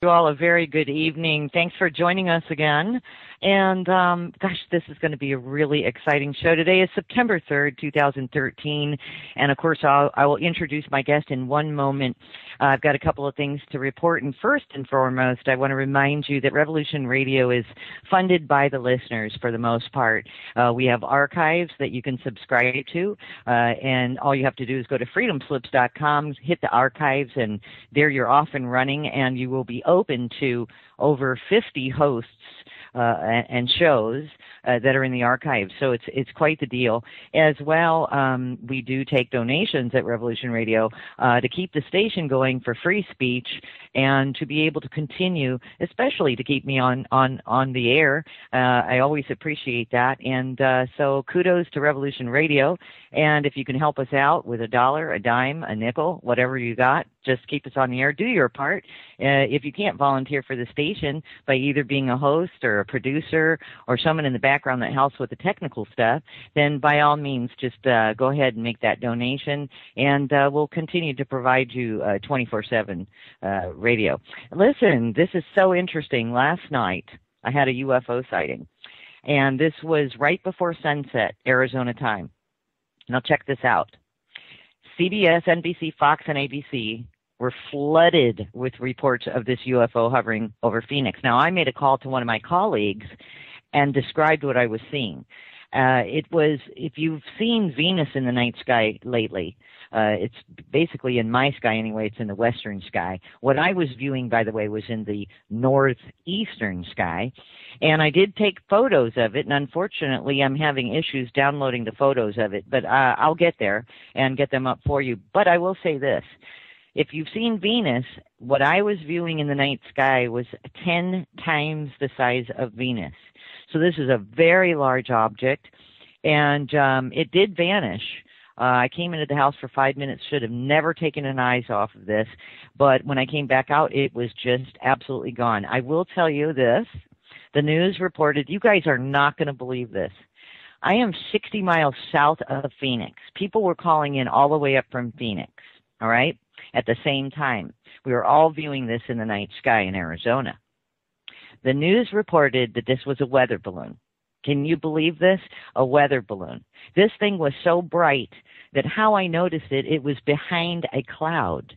You all a very good evening. Thanks for joining us again. And gosh, this is going to be a really exciting show. Today is September 3rd, 2013. And of course, I will introduce my guest in one moment. I've got a couple of things to report. And first and foremost, I want to remind you that Revolution Radio is funded by the listeners for the most part. We have archives that you can subscribe to. And all you have to do is go to freedomslips.com, hit the archives, and there you're off and running. And you will be open to over 50 hosts and shows that are in the archives. So it's quite the deal. As well, we do take donations at Revolution Radio to keep the station going for free speech and to be able to continue, especially to keep me on the air. I always appreciate that. And so kudos to Revolution Radio. And if you can help us out with $1, a dime, a nickel, whatever you got, just keep us on the air. Do your part. If you can't volunteer for the station by either being a host or a producer or someone in the background that helps with the technical stuff, then by all means just go ahead and make that donation, and we'll continue to provide you 24/7 radio. Listen, this is so interesting. Last night I had a UFO sighting, and this was right before sunset, Arizona time. Now check this out. CBS, NBC, Fox, and ABC were flooded with reports of this UFO hovering over Phoenix. Now, I made a call to one of my colleagues and described what I was seeing. It was, if you've seen Venus in the night sky lately, it's basically in my sky anyway, it's in the western sky. What I was viewing, by the way, was in the northeastern sky. And I did take photos of it, and unfortunately I'm having issues downloading the photos of it. But I'll get there and get them up for you. But I will say this. If you've seen Venus, what I was viewing in the night sky was 10 times the size of Venus. So this is a very large object, and it did vanish. I came into the house for 5 minutes, should have never taken an eyes off of this, but when I came back out, it was just absolutely gone. I will tell you this. The news reported, you guys are not going to believe this. I am 60 miles south of Phoenix. People were calling in all the way up from Phoenix, all right? At the same time, we were all viewing this in the night sky in Arizona. The news reported that this was a weather balloon. Can you believe this? A weather balloon. This thing was so bright that how I noticed it, it was behind a cloud.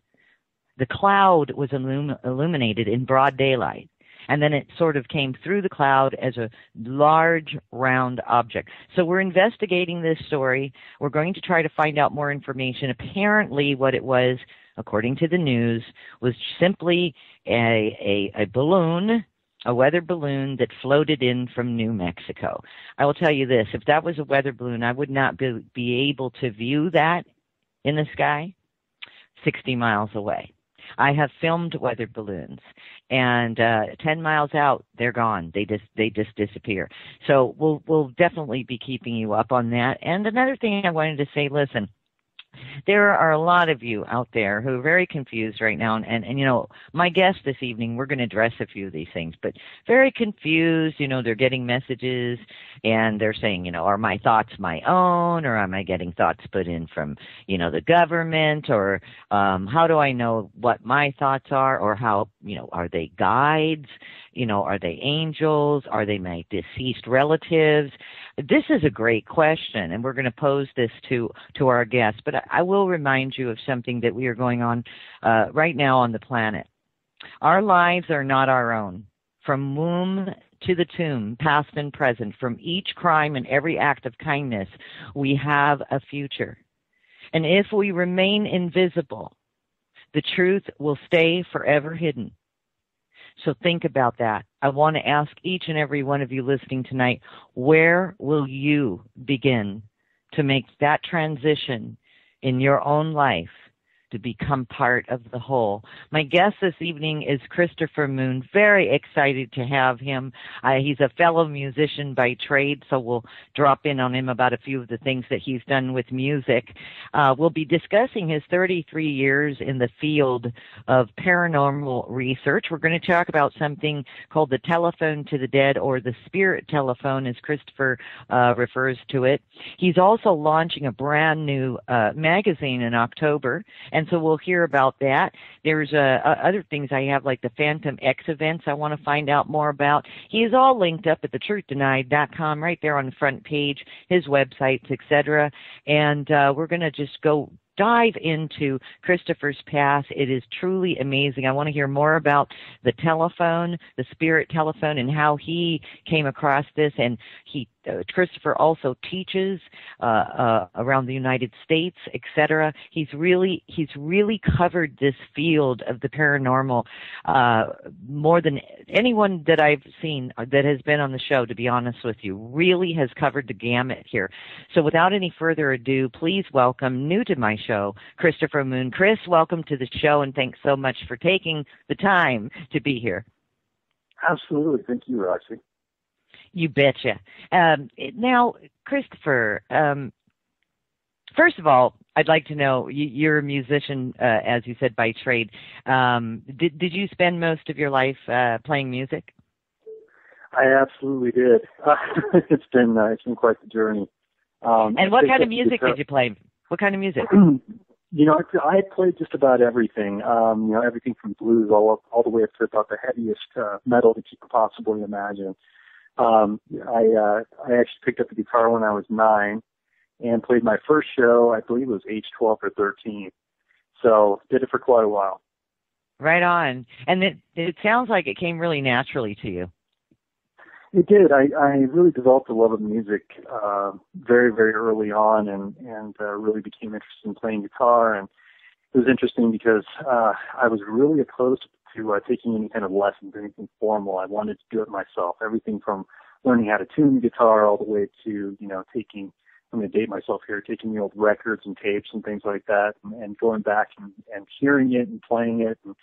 The cloud was illuminated in broad daylight, and then it sort of came through the cloud as a large, round object. So we're investigating this story. We're going to try to find out more information. Apparently what it was, according to the news, was simply a balloon, a weather balloon that floated in from New Mexico. I will tell you this, if that was a weather balloon, I would not be able to view that in the sky 60 miles away. I have filmed weather balloons, and 10 miles out, they're gone. They just disappear. So we'll definitely be keeping you up on that. And another thing I wanted to say, listen, there are a lot of you out there who are very confused right now. And you know, my guest this evening, we're going to address a few of these things, but very confused. You know, they're getting messages and they're saying, you know, are my thoughts my own, or am I getting thoughts put in from, you know, the government, or how do I know what my thoughts are, or how, you know, are they guides? You know, are they angels? Are they my deceased relatives? This is a great question, and we're going to pose this to our guests. But I will remind you of something that we are going on right now on the planet. Our lives are not our own. From womb to the tomb, past and present, from each crime and every act of kindness, we have a future. And if we remain invisible, the truth will stay forever hidden. So think about that. I want to ask each and every one of you listening tonight, where will you begin to make that transition in your own life to become part of the whole? My guest this evening is Christopher Moon. Very excited to have him. He's a fellow musician by trade, so we'll drop in on him about a few of the things that he's done with music. We'll be discussing his 33 years in the field of paranormal research. We're going to talk about something called the telephone to the dead, or the spirit telephone, as Christopher refers to it. He's also launching a brand new magazine in October, and And so we'll hear about that. There's other things I have, like the Phantom X events I want to find out more about. He is all linked up at thetruthDenied.com right there on the front page, his websites, etc. And we're going to just go dive into Christopher's past. It is truly amazing. I want to hear more about the telephone, the spirit telephone, and how he came across this. And Christopher also teaches around the United States, etc. He's really covered this field of the paranormal more than anyone that I've seen that has been on the show, to be honest with you. Really has covered the gamut here. So without any further ado, please welcome, new to my show, Christopher Moon. Chris, welcome to the show, and thanks so much for taking the time to be here. Absolutely. Thank you, Roxy. You betcha. Now, Christopher, first of all, I'd like to know, you're a musician, as you said, by trade. Did you spend most of your life playing music? I absolutely did. It's been quite the journey. And what kind of music did you play? What kind of music? I played just about everything. Everything from blues all the way up to about the heaviest metal that you could possibly imagine. I actually picked up the guitar when I was 9 and played my first show, I believe it was age 12 or 13. So did it for quite a while. Right on. And it sounds like it came really naturally to you. It did. I really developed a love of music very, very early on and really became interested in playing guitar. And it was interesting because I was really opposed to taking any kind of lessons, anything formal. I wanted to do it myself. Everything from learning how to tune the guitar all the way to, taking, I'm going to date myself here, taking the old records and tapes and things like that and going back and hearing it and playing it. And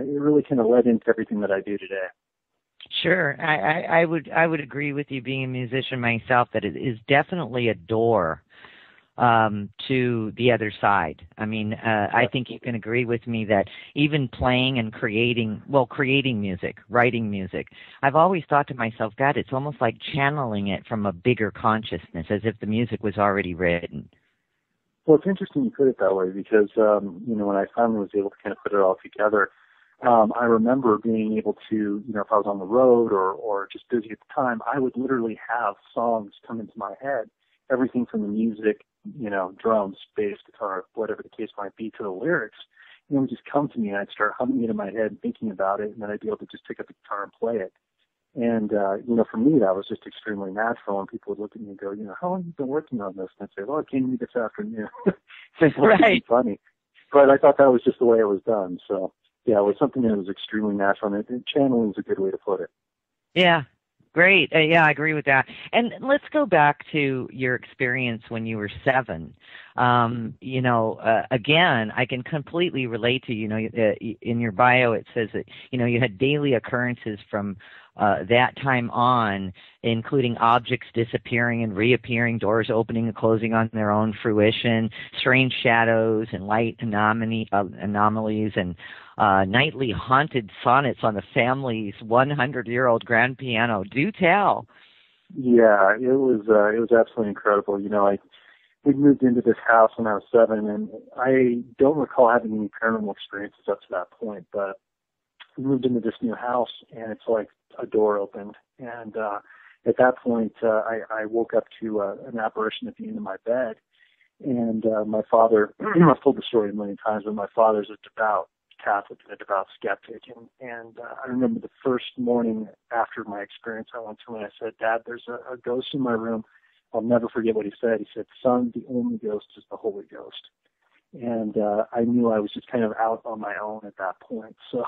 it really kind of led into everything that I do today. Sure. I would agree with you, being a musician myself, that it is definitely a door to the other side. I mean, I think you can agree with me that even playing and creating music, writing music, I've always thought to myself, God, it's almost like channeling it from a bigger consciousness, as if the music was already written. Well, it's interesting you put it that way because, when I finally was able to kind of put it all together, I remember being able to, if I was on the road or just busy at the time, I would literally have songs come into my head, everything from the music, drums, bass, guitar, whatever the case might be, to the lyrics. It would just come to me, and I'd start humming it in my head, thinking about it, and then I'd be able to just pick up the guitar and play it. And, for me, that was just extremely natural, and people would look at me and go, how long have you been working on this? And I'd say, well, it came to me this afternoon. It's right. Funny. But I thought that was just the way it was done, so. Yeah, it was something that was extremely natural, and channeling is a good way to put it. Yeah, great. Yeah, I agree with that. And let's go back to your experience when you were 7. Again, I can completely relate to, in your bio it says that, you had daily occurrences from that time on, including objects disappearing and reappearing, doors opening and closing on their own fruition, strange shadows and light anomalies, and nightly haunted sonnets on the family's 100-year-old grand piano. Do tell. Yeah, it was absolutely incredible. We moved into this house when I was 7, and I don't recall having any paranormal experiences up to that point, but we moved into this new house, and it's like a door opened. And at that point, I woke up to an apparition at the end of my bed. And my father, I've told the story a million times, but my father's a devout Catholic and a devout skeptic. And I remember the first morning after my experience, I went to him and I said, Dad, there's a ghost in my room. I'll never forget what he said. He said, son, the only ghost is the Holy Ghost. And I knew I was just kind of out on my own at that point. So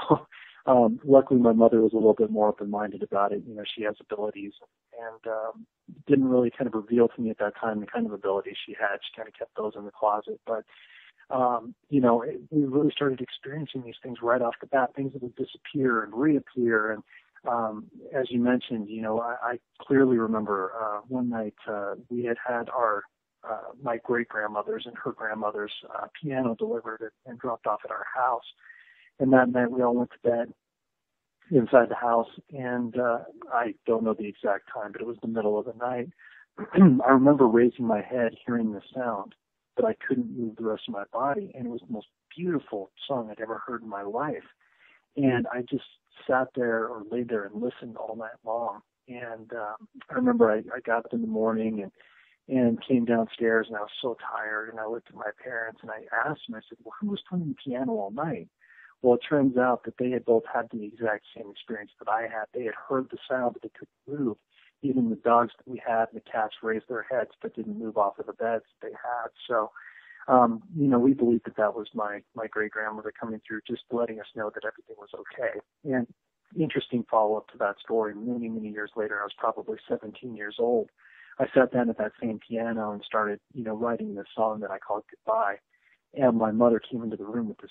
luckily my mother was a little bit more open-minded about it. She has abilities and didn't really kind of reveal to me at that time the kind of abilities she had. She kind of kept those in the closet. But, we really started experiencing these things right off the bat, things that would disappear and reappear. And as you mentioned, I clearly remember one night we had our my great-grandmother's and her grandmother's piano delivered and dropped off at our house. And that night we all went to bed inside the house, and I don't know the exact time, but it was the middle of the night. I remember raising my head, hearing the sound, but I couldn't move the rest of my body, and it was the most beautiful song I'd ever heard in my life. And I just sat there or laid there and listened all night long. And I remember I got up in the morning and came downstairs, and I was so tired, and I looked at my parents and I asked them, I said, well, who was playing the piano all night? Well, it turns out that they had both had the exact same experience that I had. They had heard the sound, but they couldn't move. Even the dogs that we had and the cats raised their heads but didn't move off of the beds that they had. So, we believed that was my great-grandmother coming through, just letting us know that everything was okay. And interesting follow-up to that story, many, many years later, I was probably 17 years old. I sat down at that same piano and started, writing this song that I called Goodbye. And my mother came into the room with this,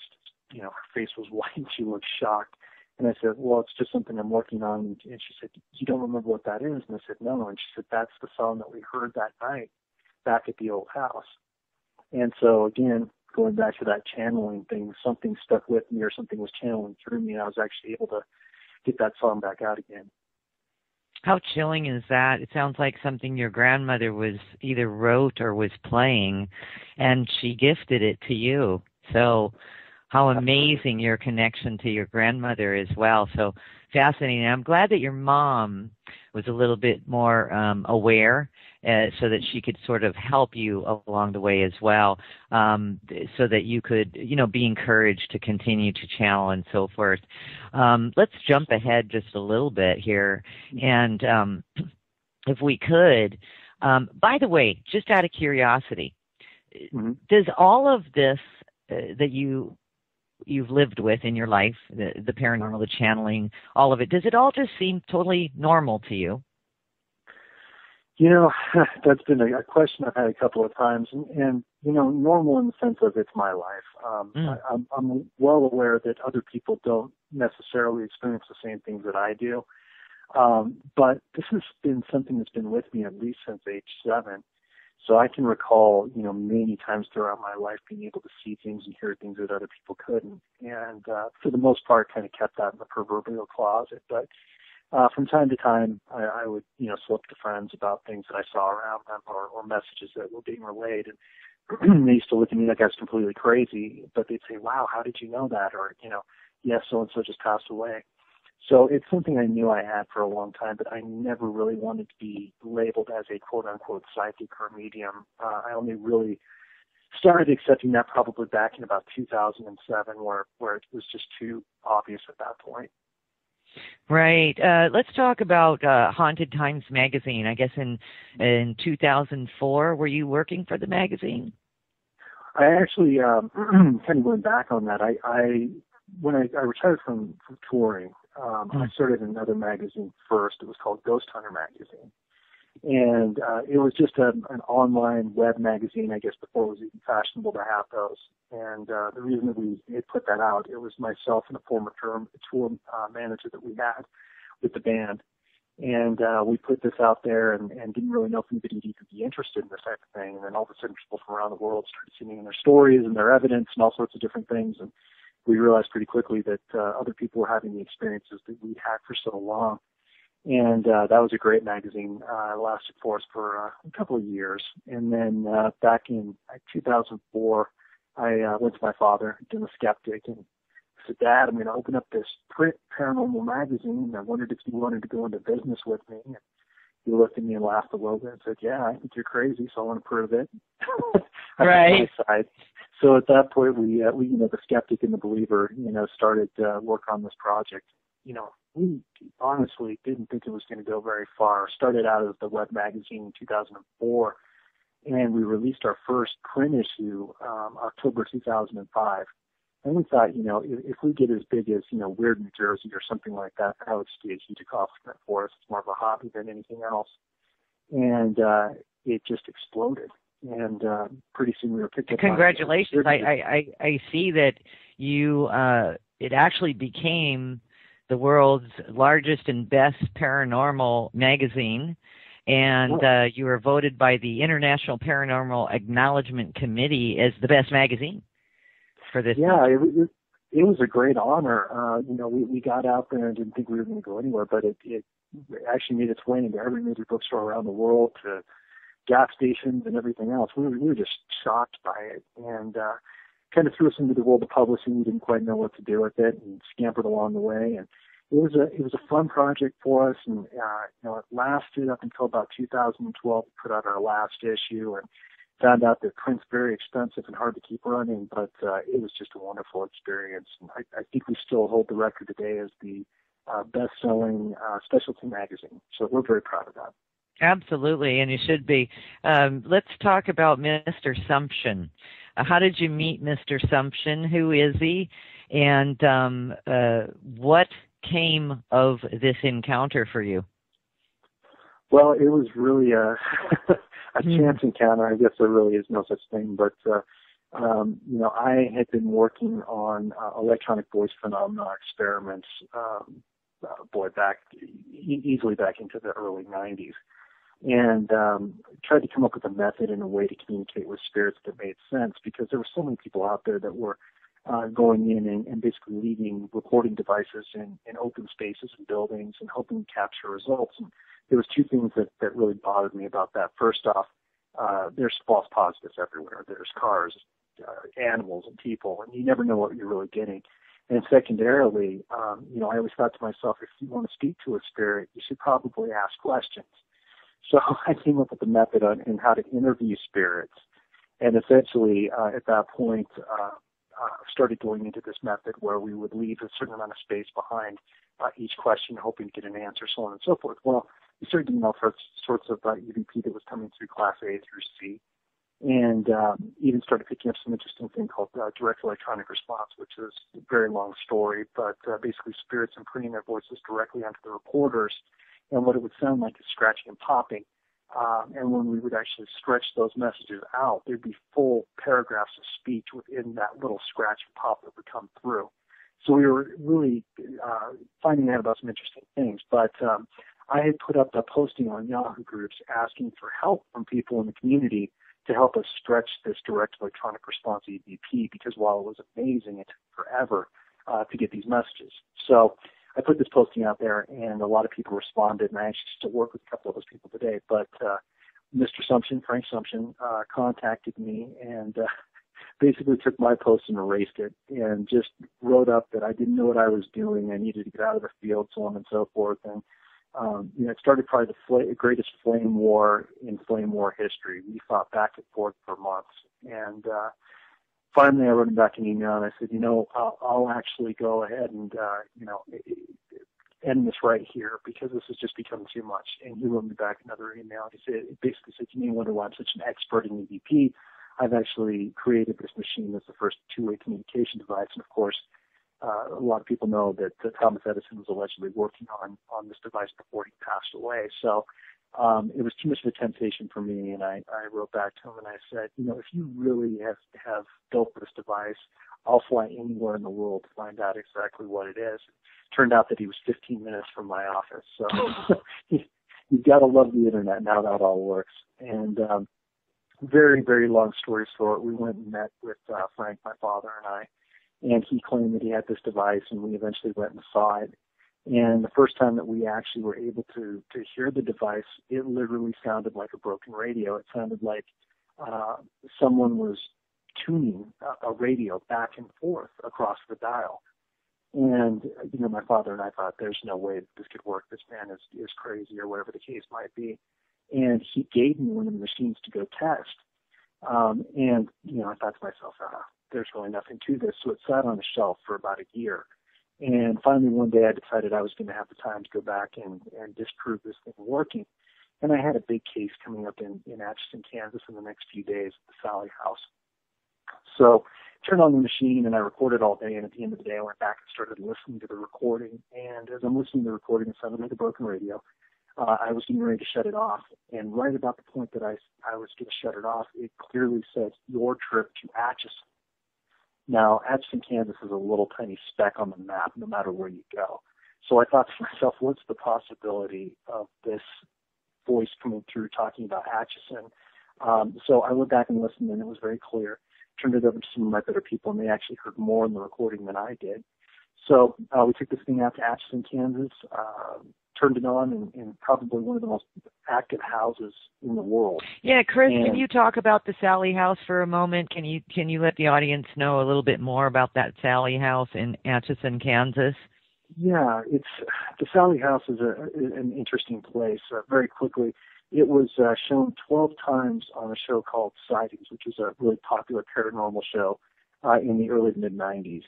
her face was white and she looked shocked. And I said, well, it's just something I'm working on. And she said, you don't remember what that is? And I said, no. And she said, that's the song that we heard that night back at the old house. And so, again, going back to that channeling thing, something stuck with me or something was channeling through me, and I was actually able to get that song back out again. How chilling is that? It sounds like something your grandmother was either wrote or was playing, and she gifted it to you. So how amazing your connection to your grandmother as well. So fascinating. I'm glad that your mom was a little bit more aware so that she could sort of help you along the way as well, so that you could, be encouraged to continue to channel and so forth. Let's jump ahead just a little bit here. And if we could, by the way, just out of curiosity, does all of this that you've lived with in your life, the paranormal, the channeling, all of it, does it all just seem totally normal to you? That's been a question I've had a couple of times, and normal in the sense of it's my life. I'm well aware that other people don't necessarily experience the same things that I do, but this has been something that's been with me at least since age 7. So I can recall, many times throughout my life being able to see things and hear things that other people couldn't. And for the most part, kind of kept that in the proverbial closet. But from time to time, I would, slip to friends about things that I saw around them or messages that were being relayed. And they used to look at me like I was completely crazy, but they'd say, wow, how did you know that? Or, yes, so-and-so just passed away. So it's something I knew I had for a long time, but I never really wanted to be labeled as a quote-unquote psychic or medium. I only really started accepting that probably back in about 2007, where it was just too obvious at that point. Right. Let's talk about Haunted Times magazine. I guess in 2004, were you working for the magazine? I actually kind of went back on that. When I retired from touring, I started another magazine first. It was called Ghost Hunter Magazine. And it was just an online web magazine, I guess, before it was even fashionable to have those. And the reason that we had put that out, it was myself and a former tour manager that we had with the band. And we put this out there and didn't really know if anybody would even be interested in this type of thing. And then all of a sudden people from around the world started sending in their stories and their evidence and all sorts of different things. And we realized pretty quickly that other people were having the experiences that we had for so long. And that was a great magazine. It lasted for us for a couple of years. And then back in 2004, I went to my father, been a skeptic, and said, Dad, I'm going to open up this print paranormal magazine. I wondered if you wanted to go into business with me. And he looked at me and laughed a little bit and said, yeah, I think you're crazy, so I want to prove it. Right. So at that point, we the skeptic and the believer, started work on this project. We honestly didn't think it was going to go very far. Started out as the web magazine in 2004, and we released our first print issue October 2005. And we thought, if we get as big as, Weird New Jersey or something like that, that would be a huge accomplishment for us. It's more of a hobby than anything else. And it just exploded. And pretty soon we were picked up. Congratulations. I see that you, it actually became the world's largest and best paranormal magazine. And you were voted by the International Paranormal Acknowledgement Committee as the best magazine for this. Yeah, it was a great honor. We got out there and didn't think we were going to go anywhere, but it actually made its way into every major bookstore around the world, to gas stations and everything else. We were just shocked by it. And kind of threw us into the world of publishing. We didn't quite know what to do with it, and scampered along the way. And it was a fun project for us, and it lasted up until about 2012. We put out our last issue, and found out that print's very expensive and hard to keep running. But it was just a wonderful experience, and I think we still hold the record today as the best-selling specialty magazine. So we're very proud of that. Absolutely, and you should be. Let's talk about Mr. Sumption. How did you meet Mr. Sumption? Who is he? And what came of this encounter for you? Well, it was really a chance encounter. I guess there really is no such thing, but I had been working on electronic voice phenomena experiments, easily back into the early 90s, and tried to come up with a method and a way to communicate with spirits that made sense, because there were so many people out there that were going in and basically leaving recording devices in open spaces and buildings and hoping to capture results. And there was two things that really bothered me about that. First off, there's false positives everywhere. There's cars, animals, and people, and you never know what you're really getting. And secondarily, I always thought to myself, if you want to speak to a spirit, you should probably ask questions. So I came up with a method on how to interview spirits, and essentially at that point started going into this method where we would leave a certain amount of space behind each question, hoping to get an answer, so on and so forth. Well, we started getting all sorts of EVP that was coming through Class A through C, and even started picking up some interesting thing called direct electronic response, which is a very long story, but basically spirits imprinting their voices directly onto the recorders, and what it would sound like is scratching and popping. And when we would actually stretch those messages out, there'd be full paragraphs of speech within that little scratch and pop that would come through. So we were really finding out about some interesting things. But I had put up a posting on Yahoo groups asking for help from people in the community to help us stretch this direct electronic response EVP, because while it was amazing, it took forever to get these messages. So I put this posting out there, and a lot of people responded, and I actually still work with a couple of those people today. But Mr. Sumption, Frank Sumption, contacted me and basically took my post and erased it, and just wrote up that I didn't know what I was doing, I needed to get out of the field, so on and so forth. And it started probably the greatest flame war in flame war history. We fought back and forth for months, and finally, I wrote him back an email, and I said, I'll actually go ahead and, end this right here, because this has just become too much. And he wrote me back another email. It basically said, you may wonder why I'm such an expert in EVP. I've actually created this machine that's the first two-way communication device. And, of course, a lot of people know that Thomas Edison was allegedly working on this device before he passed away. So it was too much of a temptation for me, and I wrote back to him and I said, if you really have built this device, I'll fly anywhere in the world to find out exactly what it is. It turned out that he was 15 minutes from my office. So you've got to love the internet and how that all works. And very, very long story short, we went and met with Frank, my father, and I, and he claimed that he had this device, and we eventually went and saw it. And the first time that we actually were able to hear the device, it literally sounded like a broken radio. It sounded like someone was tuning a radio back and forth across the dial. And, my father and I thought, there's no way that this could work. This man is crazy, or whatever the case might be. And he gave me one of the machines to go test. And, I thought to myself, there's really nothing to this. So it sat on a shelf for about a year. And finally, one day I decided I was going to have the time to go back and disprove this thing working. And I had a big case coming up in Atchison, Kansas in the next few days at the Sally House. So I turned on the machine and I recorded all day. And at the end of the day, I went back and started listening to the recording. And as I'm listening to the recording, it sounded like a broken radio. I was getting ready to shut it off. And right about the point that I was going to shut it off, it clearly says, "Your trip to Atchison." Now, Atchison, Kansas is a little tiny speck on the map, no matter where you go. So I thought to myself, what's the possibility of this voice coming through talking about Atchison? So I went back and listened, and it was very clear. Turned it over to some of my better people, and they actually heard more in the recording than I did. So we took this thing out to Atchison, Kansas, turned it on in probably one of the most active houses in the world. Yeah, Chris, can you talk about the Sally House for a moment? Can you let the audience know a little bit more about that Sally House in Atchison, Kansas? Yeah, the Sally House is an interesting place. Very quickly, it was shown 12 times on a show called Sightings, which is a really popular paranormal show in the early to mid-'90s.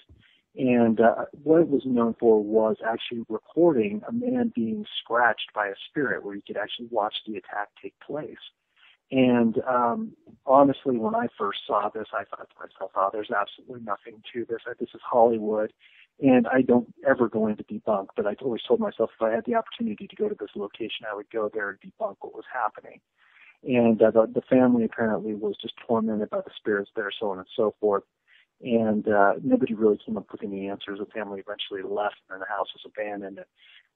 And what it was known for was actually recording a man being scratched by a spirit, where you could actually watch the attack take place. And honestly, when I first saw this, I thought to myself, oh, there's absolutely nothing to this. This is Hollywood. And I don't ever go into debunk, but I always told myself if I had the opportunity to go to this location, I would go there and debunk what was happening. And the family apparently was just tormented by the spirits there, so on and so forth. And nobody really came up with any answers. The family eventually left, and the house was abandoned. And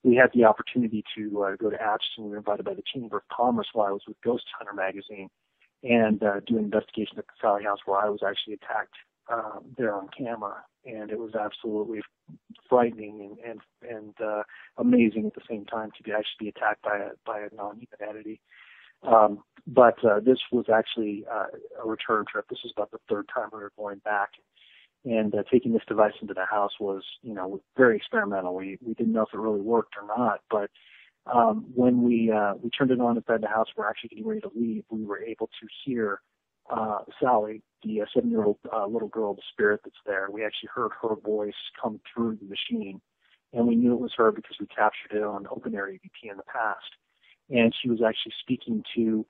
we had the opportunity to go to Atchison. We were invited by the Chamber of Commerce while I was with Ghost Hunter magazine and do an investigation at the Sally House, where I was actually attacked there on camera. And it was absolutely frightening and amazing at the same time to actually be attacked by a non-human entity. But this was actually a return trip. This was about the third time we were going back. And taking this device into the house was, very experimental. We didn't know if it really worked or not. But when we turned it on inside the house, we're actually getting ready to leave. We were able to hear Sally, the 7-year-old little girl, the spirit that's there. We actually heard her voice come through the machine. And we knew it was her because we captured it on open air EVP in the past. And she was actually speaking to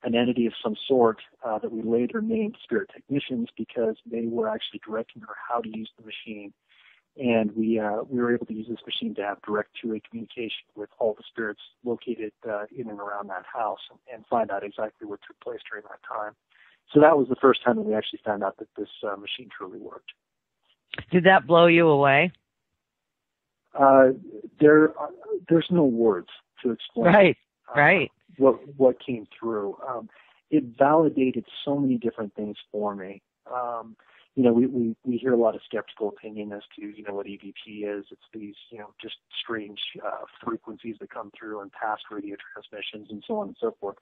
an entity of some sort that we later named Spirit Technicians, because they were actually directing her how to use the machine. And we were able to use this machine to have direct two-way communication with all the spirits located in and around that house and find out exactly what took place during that time. So that was the first time that we actually found out that this machine truly worked. Did that blow you away? There's no words to explain. Right. What came through. It validated so many different things for me. We hear a lot of skeptical opinion as to, what EVP is. It's these, just strange frequencies that come through and past radio transmissions and so on and so forth.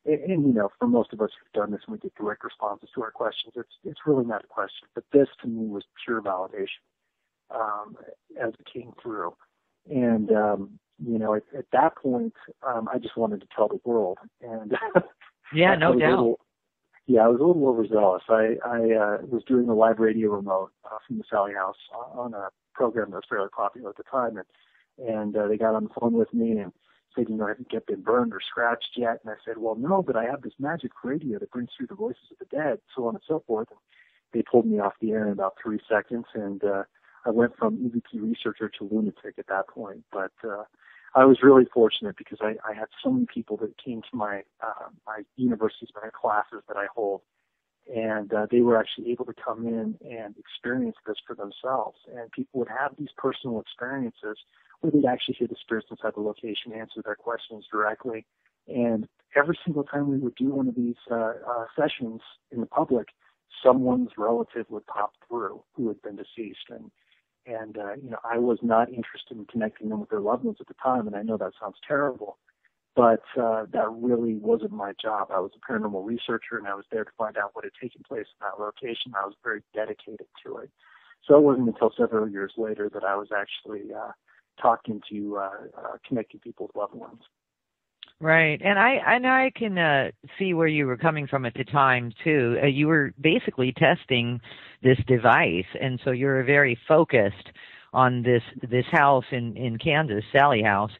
And for most of us who've done this and we get direct responses to our questions, it's really not a question. But this, to me, was pure validation as it came through. And, at that point, I just wanted to tell the world. And yeah, no doubt. I was a little overzealous. I was doing a live radio remote from the Sally House on a program that was fairly popular at the time. And they got on the phone with me and said, have you been burned or scratched yet? And I said, well, no, but I have this magic radio that brings through the voices of the dead, so on and so forth. And they pulled me off the air in about 3 seconds, and I went from EVP researcher to lunatic at that point. But I was really fortunate because I had so many people that came to my universities, my classes that I hold, and they were actually able to come in and experience this for themselves. And people would have these personal experiences where they'd actually hear the spirits inside the location, answer their questions directly. And every single time we would do one of these sessions in the public, someone's relative would pop through who had been deceased. And I was not interested in connecting them with their loved ones at the time, and I know that sounds terrible, but that really wasn't my job. I was a paranormal researcher, and I was there to find out what had taken place in that location. I was very dedicated to it. So it wasn't until several years later that I was actually talking to connecting people with loved ones. Right, and I can see where you were coming from at the time too. You were basically testing this device, and so you were very focused on this house in Kansas, Sally House.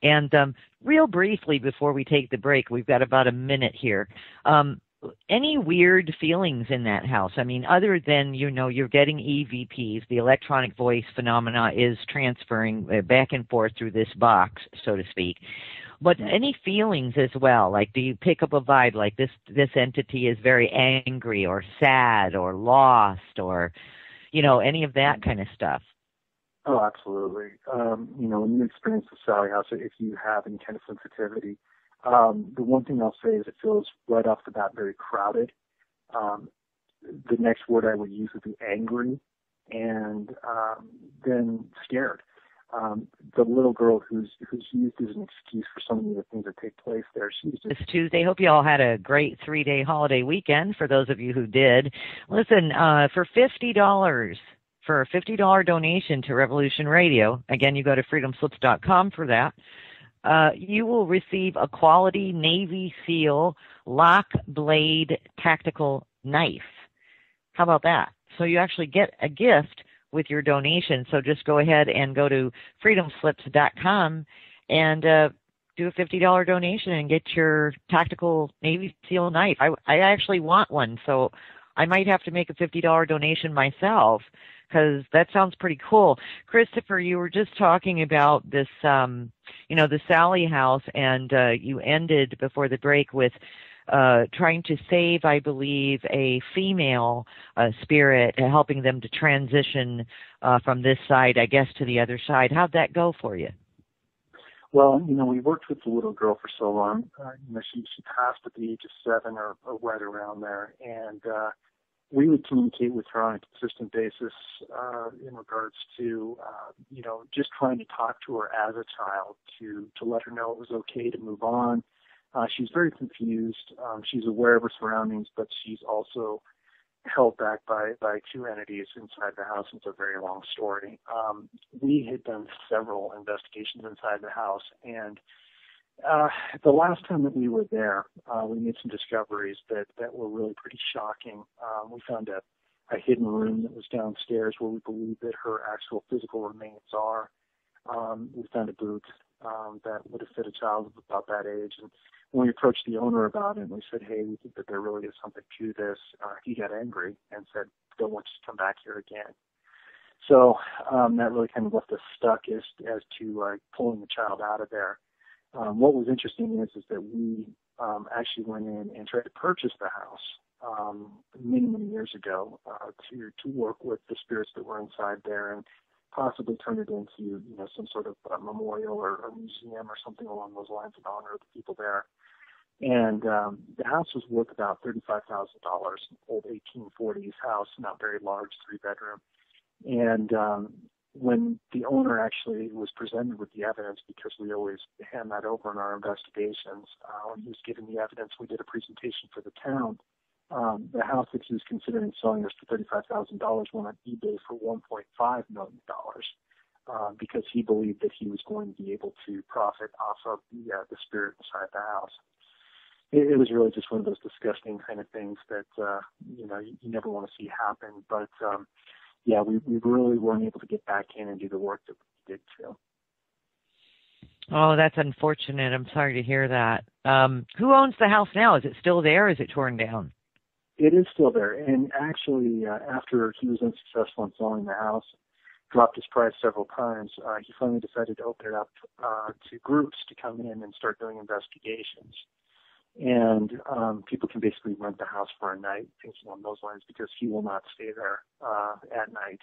And real briefly before we take the break, we've got about a minute here. Any weird feelings in that house? I mean, other than you're getting EVPs, the electronic voice phenomena is transferring back and forth through this box, so to speak. But any feelings as well? Like, do you pick up a vibe like this entity is very angry or sad or lost or, any of that kind of stuff? Oh, absolutely. When you experience the Sally House, if you have any kind of sensitivity, the one thing I'll say is it feels right off the bat very crowded. The next word I would use would be angry and then scared. the little girl who's used as an excuse for so many of the things that take place there. She's just This Tuesday. Hope you all had a great 3-day holiday weekend. For those of you who did, listen, for $50, for a $50 donation to Revolution Radio, again, you go to freedomslips.com for that. You will receive a quality Navy SEAL lock blade tactical knife. How about that? So you actually get a gift with your donation. So just go ahead and go to freedomslips.com and do a $50 donation and get your tactical Navy SEAL knife. I actually want one, so I might have to make a $50 donation myself because that sounds pretty cool. Christopher, you were just talking about this, the Sally house, and you ended before the break with trying to save, I believe, a female spirit, helping them to transition from this side, I guess, to the other side. How'd that go for you? Well, we worked with the little girl for so long. She passed at the age of 7 or right around there, and we would communicate with her on a consistent basis in regards to, just trying to talk to her as a child to let her know it was okay to move on. She's very confused. She's aware of her surroundings, but she's also held back by 2 entities inside the house. It's a very long story. We had done several investigations inside the house, and the last time that we were there, we made some discoveries that were really pretty shocking. We found a hidden room that was downstairs where we believe that her actual physical remains are. We found a boot that would have fit a child of about that age. And when we approached the owner about it, and we said, hey, we think that there really is something to this, he got angry and said, don't want you to come back here again. So that really kind of left us stuck as to pulling the child out of there. What was interesting is that we actually went in and tried to purchase the house many, many years ago to work with the spirits that were inside there and possibly turn it into some sort of memorial or museum or something along those lines in honor of the people there. And the house was worth about $35,000, an old 1840s house, not very large, 3-bedroom. And when the owner actually was presented with the evidence, because we always hand that over in our investigations, when he was given the evidence, we did a presentation for the town. The house that he was considering selling us for $35,000 went on eBay for $1.5 million because he believed that he was going to be able to profit off of the spirit inside the house. It was really just one of those disgusting kind of things that you never want to see happen. But yeah, we really weren't able to get back in and do the work that we did too. Oh, that's unfortunate. I'm sorry to hear that. Who owns the house now? Is it still there or is it torn down? It is still there. And actually, after he was unsuccessful in selling the house, dropped his price several times, he finally decided to open it up to groups to come in and start doing investigations. And people can basically rent the house for a night, things along those lines, because he will not stay there at night.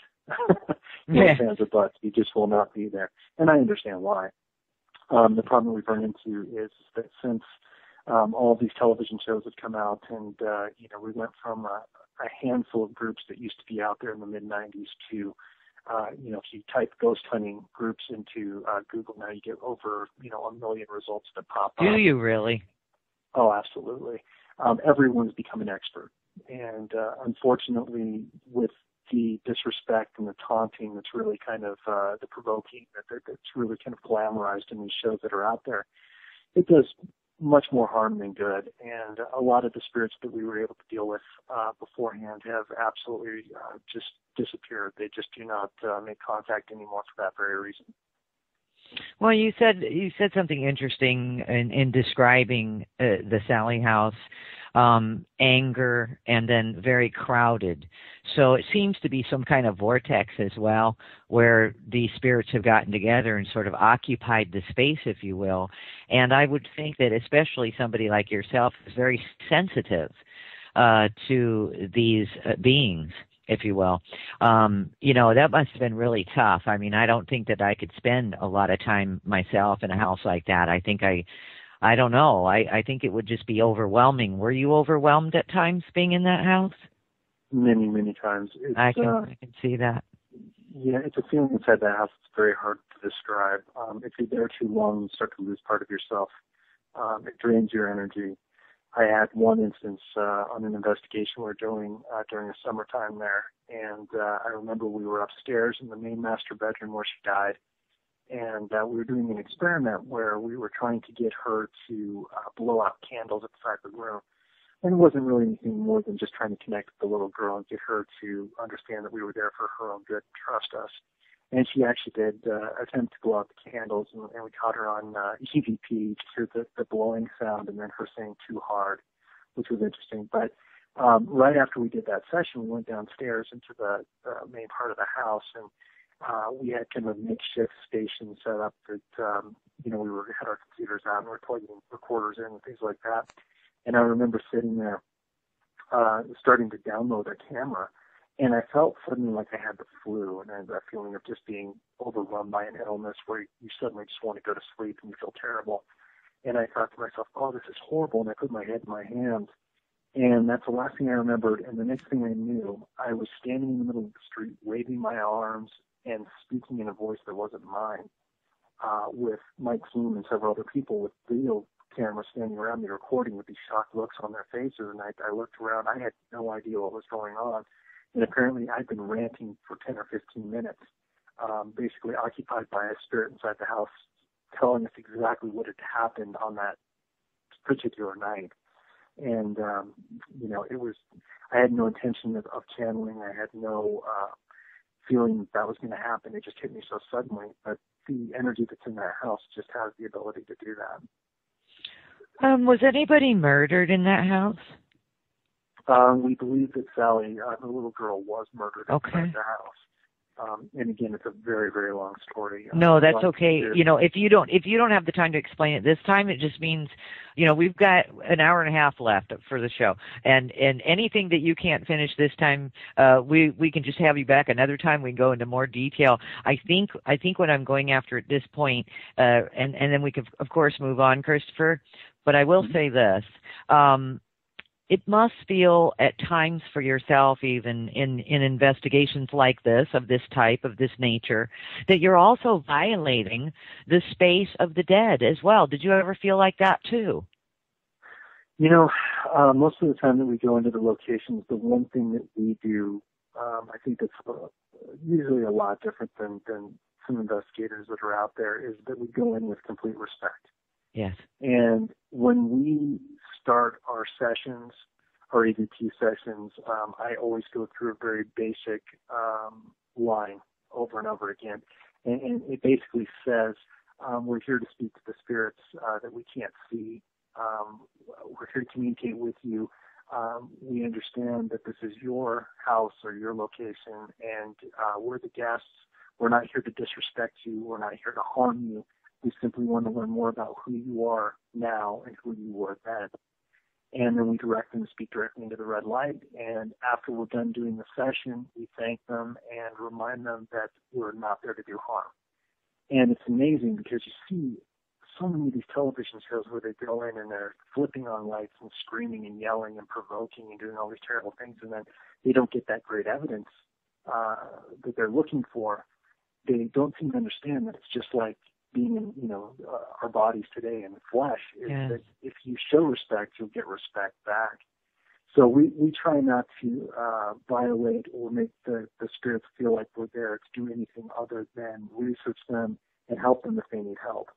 No fans or buts. He just will not be there. And I understand why. The problem we've run into is that since all of these television shows have come out and, we went from a handful of groups that used to be out there in the mid-'90s to, if you type ghost hunting groups into Google now, you get over, 1 million results that pop up. Do you really? Oh, absolutely. Everyone's become an expert. And unfortunately, with the disrespect and the taunting that's really kind of the provoking, that's really kind of glamorized in these shows that are out there, it does much more harm than good. And a lot of the spirits that we were able to deal with beforehand have absolutely just disappeared. They just do not make contact anymore for that very reason. Well, you said something interesting in describing the Sally house, anger and then very crowded. So it seems to be some kind of vortex as well, where these spirits have gotten together and sort of occupied the space, if you will. And I would think that especially somebody like yourself is very sensitive to these beings, if you will. That must have been really tough. I mean, I don't think that I could spend a lot of time myself in a house like that. I think I don't know. I think it would just be overwhelming. Were you overwhelmed at times being in that house? Many, many times. I can see that. Yeah, it's a feeling inside the house. It's very hard to to describe. If you're there too long, you start to lose part of yourself. It drains your energy. I had one instance on an investigation we were doing during the summertime there, and I remember we were upstairs in the main master bedroom where she died, and we were doing an experiment where we were trying to get her to blow out candles at the side of the room. And it wasn't really anything more than just trying to connect with the little girl and get her to understand that we were there for her own good and trust us. And she actually did attempt to blow out the candles, and we caught her on EVP to hear the blowing sound and then her saying too hard, which was interesting. But right after we did that session, we went downstairs into the main part of the house, and we had kind of a makeshift station set up that, we had our computers out and we were plugging recorders in and things like that. And I remember sitting there starting to download a camera, and I felt suddenly like I had the flu, and I had that feeling of just being overrun by an illness where you suddenly just want to go to sleep and you feel terrible. And I thought to myself, oh, this is horrible, and I put my head in my hands. And that's the last thing I remembered. And the next thing I knew, I was standing in the middle of the street, waving my arms and speaking in a voice that wasn't mine, with my team and several other people with video cameras standing around me recording with these shocked looks on their faces. And I looked around. I had no idea what was going on. And apparently I'd been ranting for 10 or 15 minutes, basically occupied by a spirit inside the house, telling us exactly what had happened on that particular night. And, I had no intention of channeling. I had no feeling that was going to happen. It just hit me so suddenly. But the energy that's in that house just has the ability to do that. Was anybody murdered in that house? We believe that Sally, the little girl, was murdered inside the house. And again, it's a very, very long story. No, that's okay. If you don't have the time to explain it this time, it just means, we've got an hour and a half left for the show, and anything that you can't finish this time, we can just have you back another time. We can go into more detail. I think what I'm going after at this point, and then we can of course move on, Christopher. But I will say this. It must feel at times for yourself, even in investigations like this, of this type, of this nature, that you're also violating the space of the dead as well. Did you ever feel like that too? Most of the time that we go into the locations, the one thing that we do, I think that's usually a lot different than some investigators that are out there, is that we go in with complete respect. Yes. And when we start our sessions, our EVP sessions, I always go through a very basic line over and over again. And it basically says, we're here to speak to the spirits that we can't see. We're here to communicate with you. We understand that this is your house or your location, and we're the guests. We're not here to disrespect you. We're not here to harm you. We simply want to learn more about who you are now and who you were then. And then we direct them to speak directly into the red light. And after we're done doing the session, we thank them and remind them that we're not there to do harm. And it's amazing because you see so many of these television shows where they go in and they're flipping on lights and screaming and yelling and provoking and doing all these terrible things, and then they don't get that great evidence that they're looking for. They don't seem to understand that it's just like being in, our bodies today in the flesh, is that if you show respect, you'll get respect back. So we try not to violate or make the spirits feel like we're there to do anything other than research them and help them if they need help.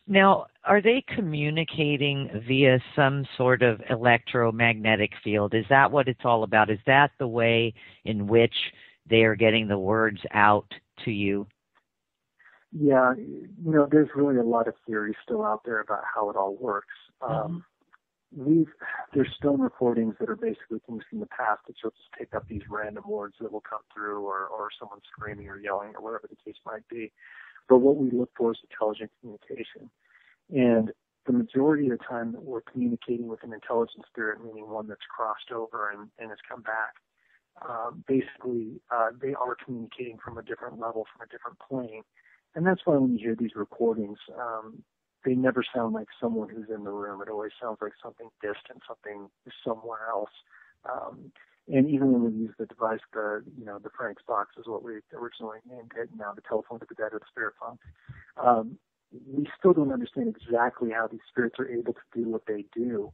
Now, are they communicating via some sort of electromagnetic field? Is that what it's all about? Is that the way in which they are getting the words out to you? Yeah, there's really a lot of theory still out there about how it all works. There's stone recordings that are basically things from the past that you'll just pick up these random words that will come through, or someone screaming or yelling or whatever the case might be. But what we look for is intelligent communication. And the majority of the time that we're communicating with an intelligent spirit, meaning one that's crossed over and has come back, basically they are communicating from a different level, from a different plane. And that's why when you hear these recordings, they never sound like someone who's in the room. It always sounds like something distant, something somewhere else. And even when we use the device, the Frank's box is what we originally named it, now the telephone to the dead or the spirit phone. We still don't understand exactly how these spirits are able to do what they do,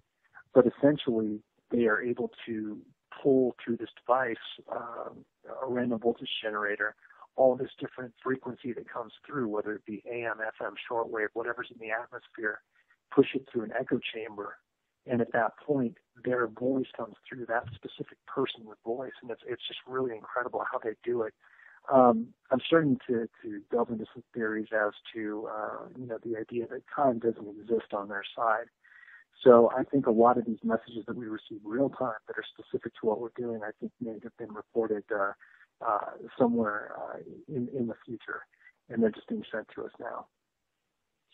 but essentially they are able to pull through this device, a random voltage generator, all this different frequency that comes through, whether it be AM, FM, shortwave, whatever's in the atmosphere, push it through an echo chamber, and at that point, their voice comes through that specific person with voice, and it's just really incredible how they do it. I'm starting to delve into some theories as to, the idea that time doesn't exist on their side. So I think a lot of these messages that we receive real time that are specific to what we're doing, I think may have been reported somewhere in the future, and they're just being sent to us now.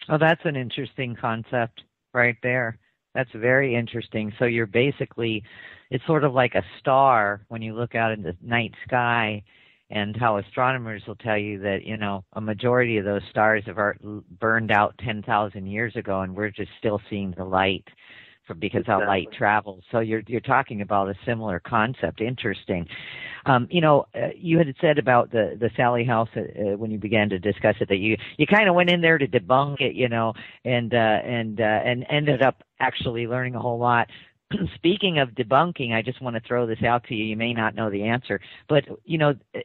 Oh, that's an interesting concept right there. That's very interesting. So you're basically, it's sort of like a star when you look out in the night sky, and how astronomers will tell you that, a majority of those stars have burned out 10,000 years ago, and we're just still seeing the light because Exactly. how light travels. So you're talking about a similar concept. Interesting. You had said about the Sally House when you began to discuss it that you kind of went in there to debunk it, and ended up actually learning a whole lot. Speaking of debunking, I just want to throw this out to you. You may not know the answer, but,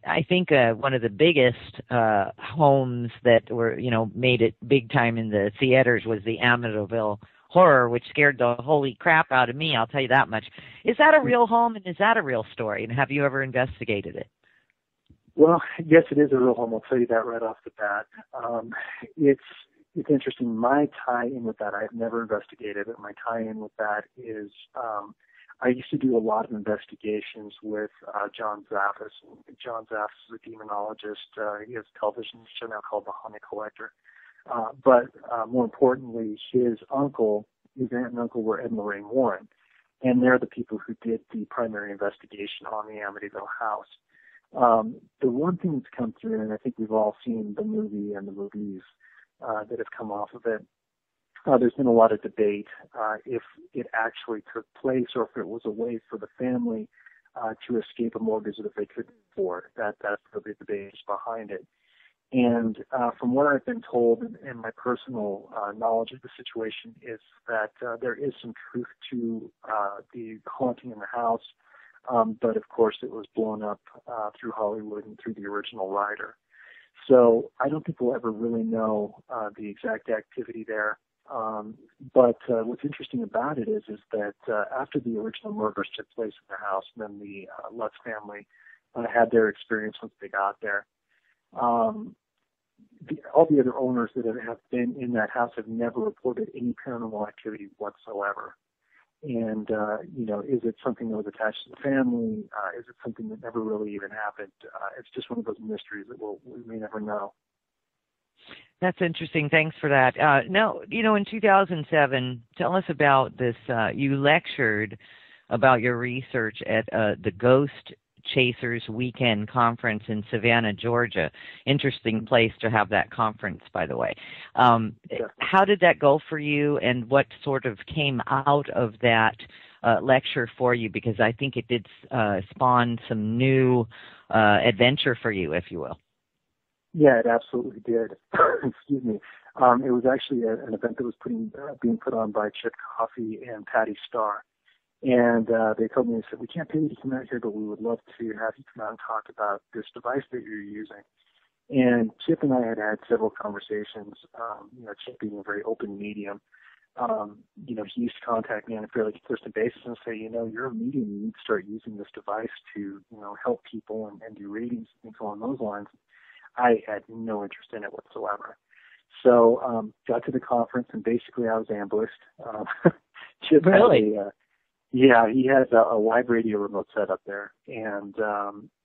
I think one of the biggest homes that were, made it big time in the theaters was the Amityville Horror, which scared the holy crap out of me, I'll tell you that much. Is that a real home, and is that a real story, and have you ever investigated it? Well, yes, it is a real home. I'll tell you that right off the bat. It's interesting. My tie-in with that, I've never investigated it. My tie-in with that is I used to do a lot of investigations with John Zaffis. John Zaffis is a demonologist. He has a television show now called The Haunted Collector. But more importantly, his aunt and uncle were Ed and Lorraine Warren, and they're the people who did the primary investigation on the Amityville house. The one thing that's come through, and I think we've all seen the movie and the movies that have come off of it, there's been a lot of debate if it actually took place or if it was a way for the family to escape a mortgage that they couldn't afford. That's really the base behind it. And from what I've been told and my personal knowledge of the situation is that there is some truth to the haunting in the house, but of course it was blown up through Hollywood and through the original writer. So I don't think we'll ever really know the exact activity there. But what's interesting about it is that after the original murders took place in the house, and then the Lutz family had their experience once they got there, all the other owners that have been in that house have never reported any paranormal activity whatsoever. And, is it something that was attached to the family? Is it something that never really even happened? It's just one of those mysteries that we may never know. That's interesting. Thanks for that. Now, in 2007, tell us about this. You lectured about your research at the Ghost Chasers Weekend Conference in Savannah, Georgia. Interesting place to have that conference, by the way. How did that go for you, and what sort of came out of that lecture for you? Because I think it did spawn some new adventure for you, if you will. Yeah, it absolutely did. Excuse me. It was actually an event that was being put on by Chip Coffey and Patty Starr. And they told me, they said, we can't pay you to come out here, but we would love to have you come out and talk about this device that you're using. And Chip and I had several conversations, Chip being a very open medium. He used to contact me on a fairly consistent basis and say, you're a medium, you need to start using this device to, help people and do readings and things along those lines. I had no interest in it whatsoever. So got to the conference, and basically I was ambushed. Chip really? He has a live radio remote set up there, and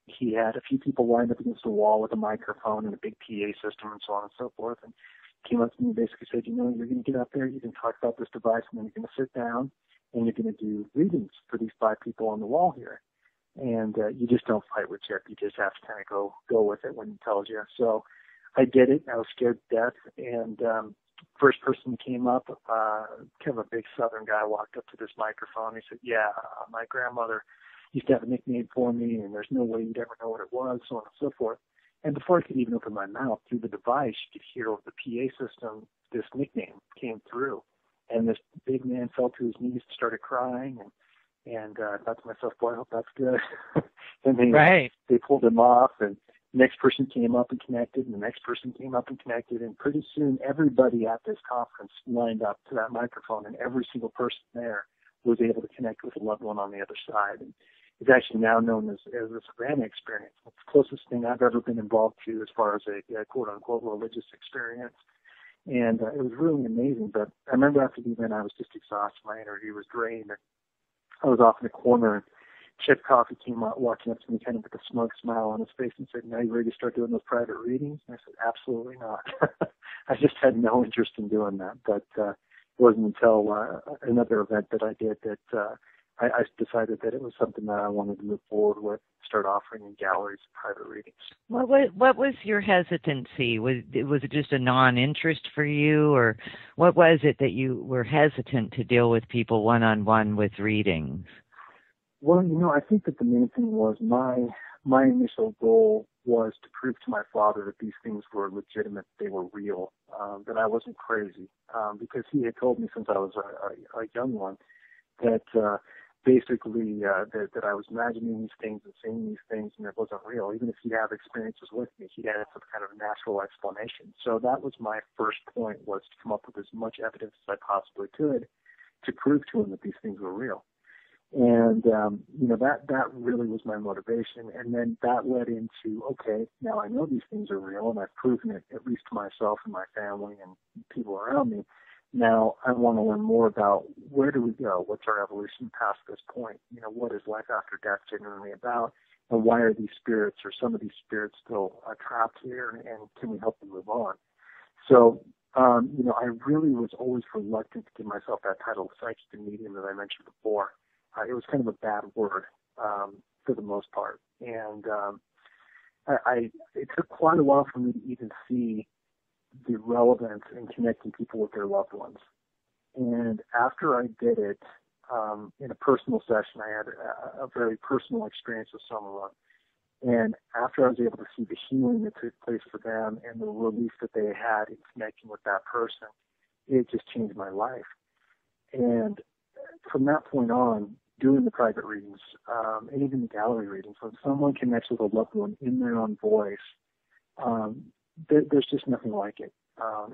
he had a few people lined up against a wall with a microphone and a big PA system and so on and so forth. And came up to me and basically said, you're going to get up there, you can talk about this device, and then you're going to sit down, and you're going to do readings for these 5 people on the wall here. And you just don't fight with Chip. You just have to kind of go with it when he tells you. So I did it. I was scared to death. And first person that came up, kind of a big Southern guy, walked up to this microphone. He said, my grandmother used to have a nickname for me, and there's no way you'd ever know what it was, so on and so forth. And before I could even open my mouth, through the device, you could hear over the PA system, this nickname came through. And this big man fell to his knees and started crying, and I thought to myself, boy, I hope that's good. And they pulled him off, and the next person came up and connected, and the next person came up and connected, and pretty soon everybody at this conference lined up to that microphone, and every single person there was able to connect with a loved one on the other side. And it's actually now known as the Savannah experience. It's the closest thing I've ever been involved to as far as a quote-unquote religious experience. And it was really amazing. But I remember after the event, I was just exhausted. My energy was drained. And I was off in a corner, and Chip Coffey came out, walking up to me kind of with a smug smile on his face and said, "Now you ready to start doing those private readings?" And I said, "Absolutely not." I just had no interest in doing that. But it wasn't until another event that I did that I decided that it was something that I wanted to move forward with, start offering in galleries private readings. What was your hesitancy? Was it just a non-interest for you, or what was it that you were hesitant to deal with people one-on-one with readings? Well, I think that the main thing was my initial goal was to prove to my father that these things were legitimate, they were real, that I wasn't crazy, because he had told me since I was a young one that basically that I was imagining these things and seeing these things, and it wasn't real. Even if he'd have experiences with me, he'd have some kind of natural explanation. So that was my first point, was to come up with as much evidence as I possibly could to prove to him that these things were real. And, that really was my motivation. And then that led into, okay, now I know these things are real, and I've proven it, at least to myself and my family and people around me. Now I want to learn more about where do we go? What's our evolution past this point? What is life after death genuinely about? And why are these spirits, or some of these spirits, still trapped here? And can we help them move on? So, I really was always reluctant to give myself that title, psychic and medium, that I mentioned before. It was kind of a bad word for the most part. And it took quite a while for me to even see the relevance in connecting people with their loved ones. And after I did it, in a personal session, I had a very personal experience with someone. And after I was able to see the healing that took place for them and the relief that they had in connecting with that person, it just changed my life. And from that point on, doing the private readings, and even the gallery readings, when someone connects with a loved one in their own voice, there's just nothing like it.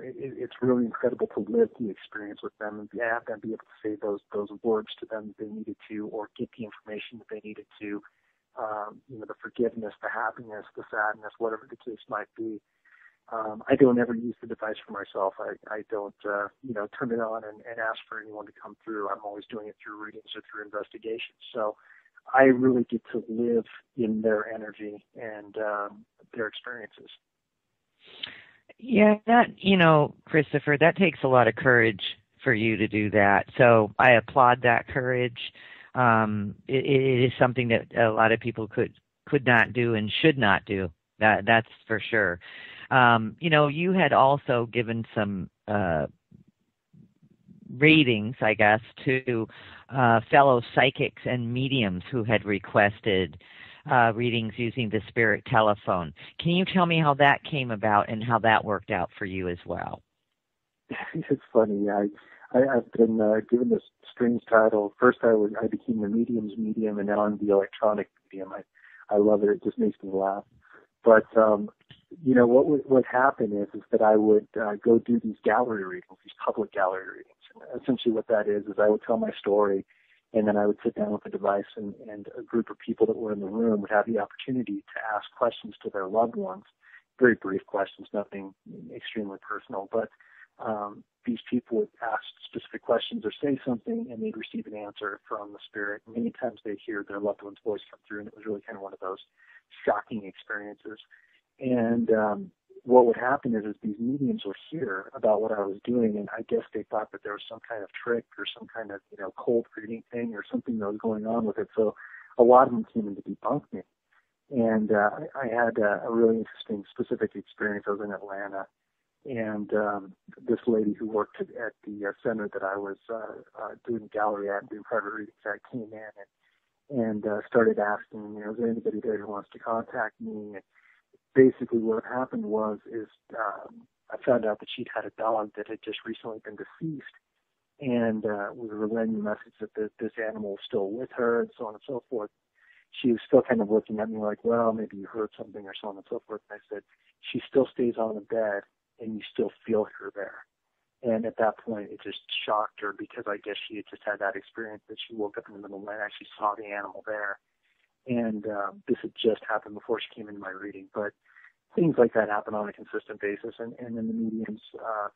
It's really incredible to live the experience with them and have them be able to say those words to them that they needed to, or get the information that they needed to, the forgiveness, the happiness, the sadness, whatever the case might be. I don't ever use the device for myself. I don't, turn it on and ask for anyone to come through. I'm always doing it through readings or through investigations. So I really get to live in their energy and their experiences. Yeah, Christopher, that takes a lot of courage for you to do that. So I applaud that courage. It is something that a lot of people could not do and should not do. That's for sure. You had also given some ratings, I guess, to fellow psychics and mediums who had requested readings using the spirit telephone. Can you tell me how that came about and how that worked out for you as well? It's funny. I've been given this strange title. First, I became the medium's medium, and now I'm the electronic medium. I love it. It just makes me laugh. But what happened is that I would go do these gallery readings, these public gallery readings. And essentially, what that is I would tell my story, and then I would sit down with the device, and a group of people that were in the room would have the opportunity to ask questions to their loved ones, very brief questions, nothing extremely personal. But these people would ask specific questions or say something, and they'd receive an answer from the spirit. Many times they'd hear their loved one's voice come through, and it was really kind of one of those shocking experiences. And what would happen is these mediums would hear about what I was doing, and I guess they thought that there was some kind of trick or some kind of cold reading thing or something that was going on with it. So a lot of them came in to debunk me. And I had a really interesting specific experience. I was in Atlanta, and this lady who worked at the center that I was doing gallery at and doing private readings at came in, and started asking, is there anybody there who wants to contact me? And basically what happened is I found out that she'd had a dog that had just recently been deceased, and we were relaying the message that this animal was still with her and so on and so forth. She was still kind of looking at me like, well, maybe you heard something or so on and so forth. And I said, she still stays on the bed and you still feel her there. And at that point, it just shocked her because I guess she had just had that experience that she woke up in the middle of the night and actually saw the animal there. And this had just happened before she came into my reading. But things like that happen on a consistent basis. And then the mediums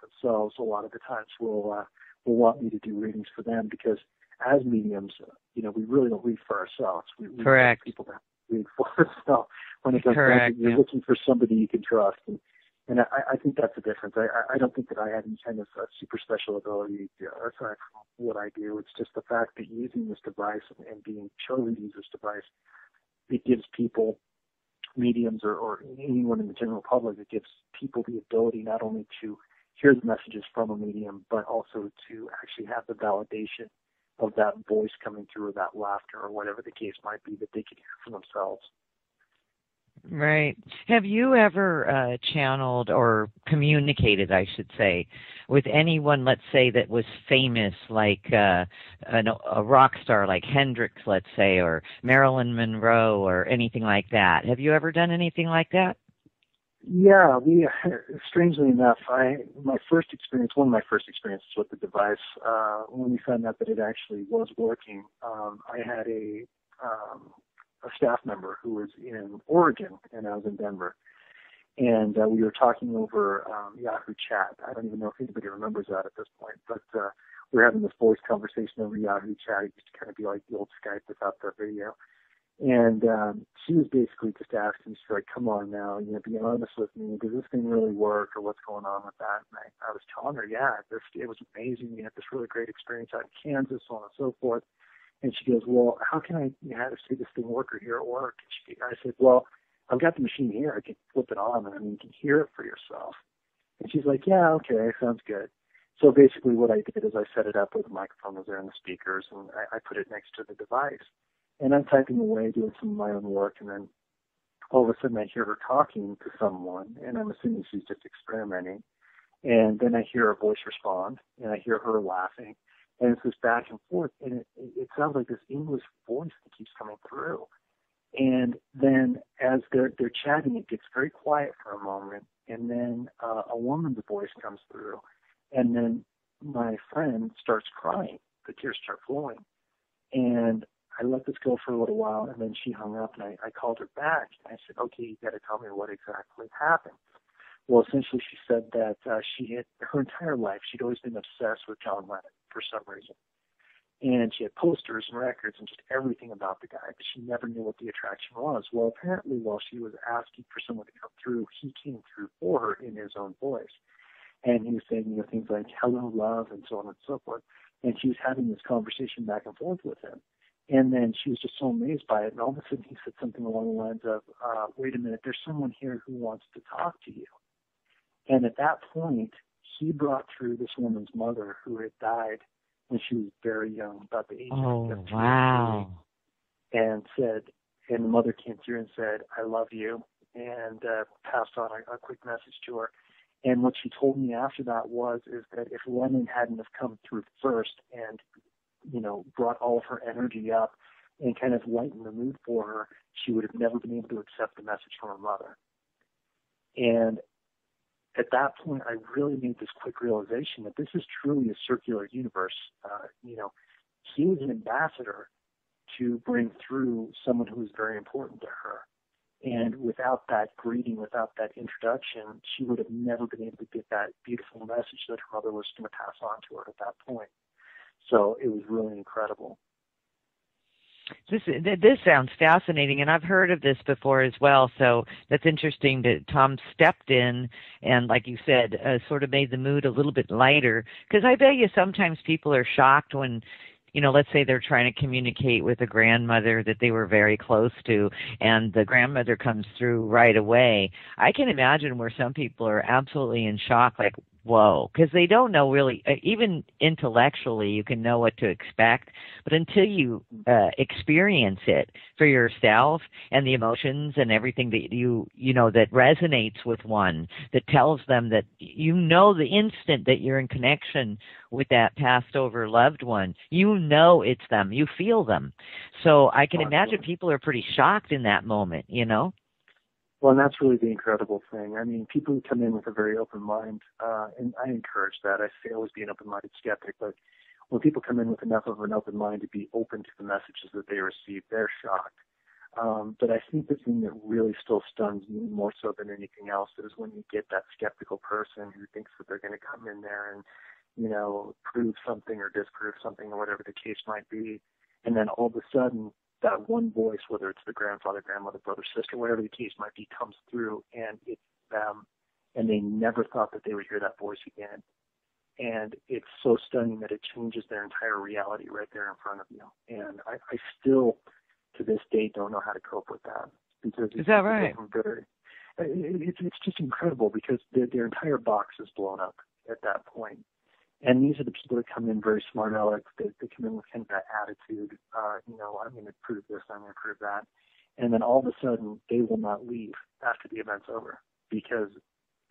themselves, a lot of the times, will want me to do readings for them because as mediums, we really don't read for ourselves. We Correct. People that read for us. So when it comes down to you're looking for somebody you can trust. And I think that's the difference. I don't think that I have any kind of super special ability aside from what I do. It's just the fact that using this device and being chosen to use this device, it gives people, mediums or anyone in the general public, it gives people the ability not only to hear the messages from a medium, but also to actually have the validation of that voice coming through, or that laughter, or whatever the case might be, that they can hear for themselves. Right. Have you ever channeled or communicated, I should say, with anyone, let's say, that was famous, like a rock star like Hendrix, let's say, or Marilyn Monroe, or anything like that? Have you ever done anything like that? Yeah, strangely enough, one of my first experiences with the device, when we found out that it actually was working, I had a staff member who was in Oregon, and I was in Denver. And we were talking over Yahoo Chat. I don't even know if anybody remembers that at this point, but we were having this voice conversation over Yahoo Chat. It used to kind of be like the old Skype without the video. And she was basically just asking, she's like, come on now, be honest with me. Does this thing really work, or what's going on with that? And I was telling her, yeah, it was amazing. We had this really great experience out in Kansas, so on and so forth. And she goes, well, how can I see this thing work or hear it work? And I said, well, I've got the machine here. I can flip it on, and you can hear it for yourself. And she's like, yeah, okay, sounds good. So basically what I did is I set it up where the microphone was there and the speakers, and I put it next to the device. And I'm typing away, doing some of my own work, and then all of a sudden I hear her talking to someone, and I'm assuming she's just experimenting. And then I hear her voice respond, and I hear her laughing. And it's this back and forth, and it sounds like this English voice that keeps coming through. And then as they're chatting, it gets very quiet for a moment, and then a woman's voice comes through, and then my friend starts crying. The tears start flowing. And I let this go for a little while, and then she hung up, and I called her back. I said, okay, you got to tell me what exactly happened. Well, essentially, she said that she had, her entire life, she'd always been obsessed with John Lennon for some reason. And she had posters and records and just everything about the guy, but she never knew what the attraction was. Well, apparently, while she was asking for someone to come through, he came through for her in his own voice. And he was saying, things like, hello, love, and so on and so forth. And she was having this conversation back and forth with him. And then she was just so amazed by it. And all of a sudden, he said something along the lines of, wait a minute, there's someone here who wants to talk to you. And at that point, he brought through this woman's mother who had died when she was very young, about the age of 2 wow. And said, and the mother came through and said, I love you, and passed on a quick message to her. And what she told me after that is that if Lennon hadn't have come through first and, brought all of her energy up and kind of lightened the mood for her, she would have never been able to accept the message from her mother. And at that point, I really made this quick realization that this is truly a circular universe. He was an ambassador to bring through someone who was very important to her. And without that greeting, without that introduction, she would have never been able to get that beautiful message that her mother was going to pass on to her at that point. So it was really incredible. This sounds fascinating, and I've heard of this before as well, so that's interesting that Tom stepped in and, like you said, sort of made the mood a little bit lighter, because I bet you sometimes people are shocked when, let's say they're trying to communicate with a grandmother that they were very close to, and the grandmother comes through right away. I can imagine where some people are absolutely in shock, like, whoa, because they don't know really, even intellectually you can know what to expect, but until you experience it for yourself and the emotions and everything that you know that resonates with one, that tells them that you know the instant that you're in connection with that passed over loved one, you know it's them, you feel them. So I can imagine people are pretty shocked in that moment, you know? Well, and that's really the incredible thing. I mean, people who come in with a very open mind, and I encourage that. I say always be an open-minded skeptic, but when people come in with enough of an open mind to be open to the messages that they receive, they're shocked. But I think the thing that really still stuns me more so than anything else is when you get that skeptical person who thinks that they're going to come in there and, you know, prove something or disprove something or whatever the case might be, and then all of a sudden that one voice, whether it's the grandfather, grandmother, brother, sister, whatever the case might be, comes through, and it's them, and they never thought that they would hear that voice again. And it's so stunning that it changes their entire reality right there in front of you. And I still, to this day, don't know how to cope with that. Because is that right? It's just incredible because their entire box is blown up at that point. And these are the people that come in very smart aleck. They come in with kind of that attitude, you know, I'm going to prove this, I'm going to prove that. And then all of a sudden, they will not leave after the event's over because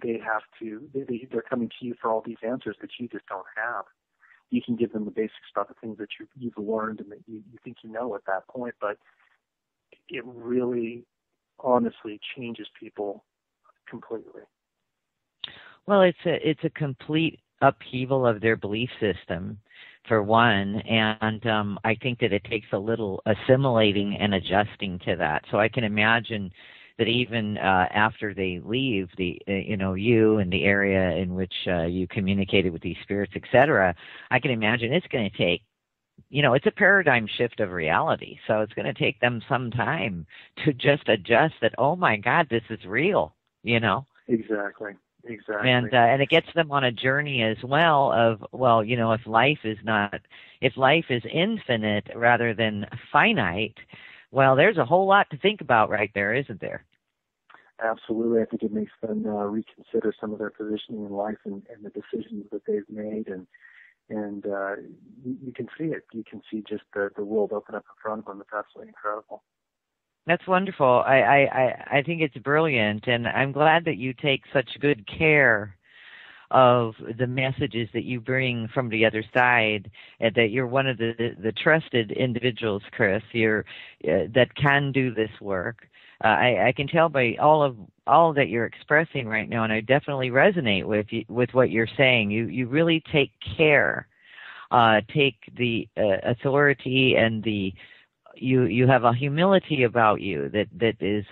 they have to, they're coming to you for all these answers that you just don't have. You can give them the basics about the things that you've learned and that you think you know at that point, but it really, honestly, changes people completely. Well, it's a complete upheaval of their belief system, for one, and I think that it takes a little assimilating and adjusting to that. So I can imagine that even after they leave the, you and the area in which you communicated with these spirits, etc., I can imagine it's going to take, it's a paradigm shift of reality. So it's going to take them some time to just adjust that, oh my God, this is real, Exactly. And it gets them on a journey as well of, well, if life is infinite rather than finite, well, there's a whole lot to think about right there, isn't there? Absolutely. I think it makes them reconsider some of their positioning in life and the decisions that they've made. And you can see it. You can see just the world open up in front of them. It's absolutely incredible. That's wonderful. I think it's brilliant, and I'm glad that you take such good care of the messages that you bring from the other side, and that you're one of the trusted individuals, Chris, that can do this work. I can tell by all that you're expressing right now, and I definitely resonate with what you're saying. You really take care, take the authority and the you have a humility about you that is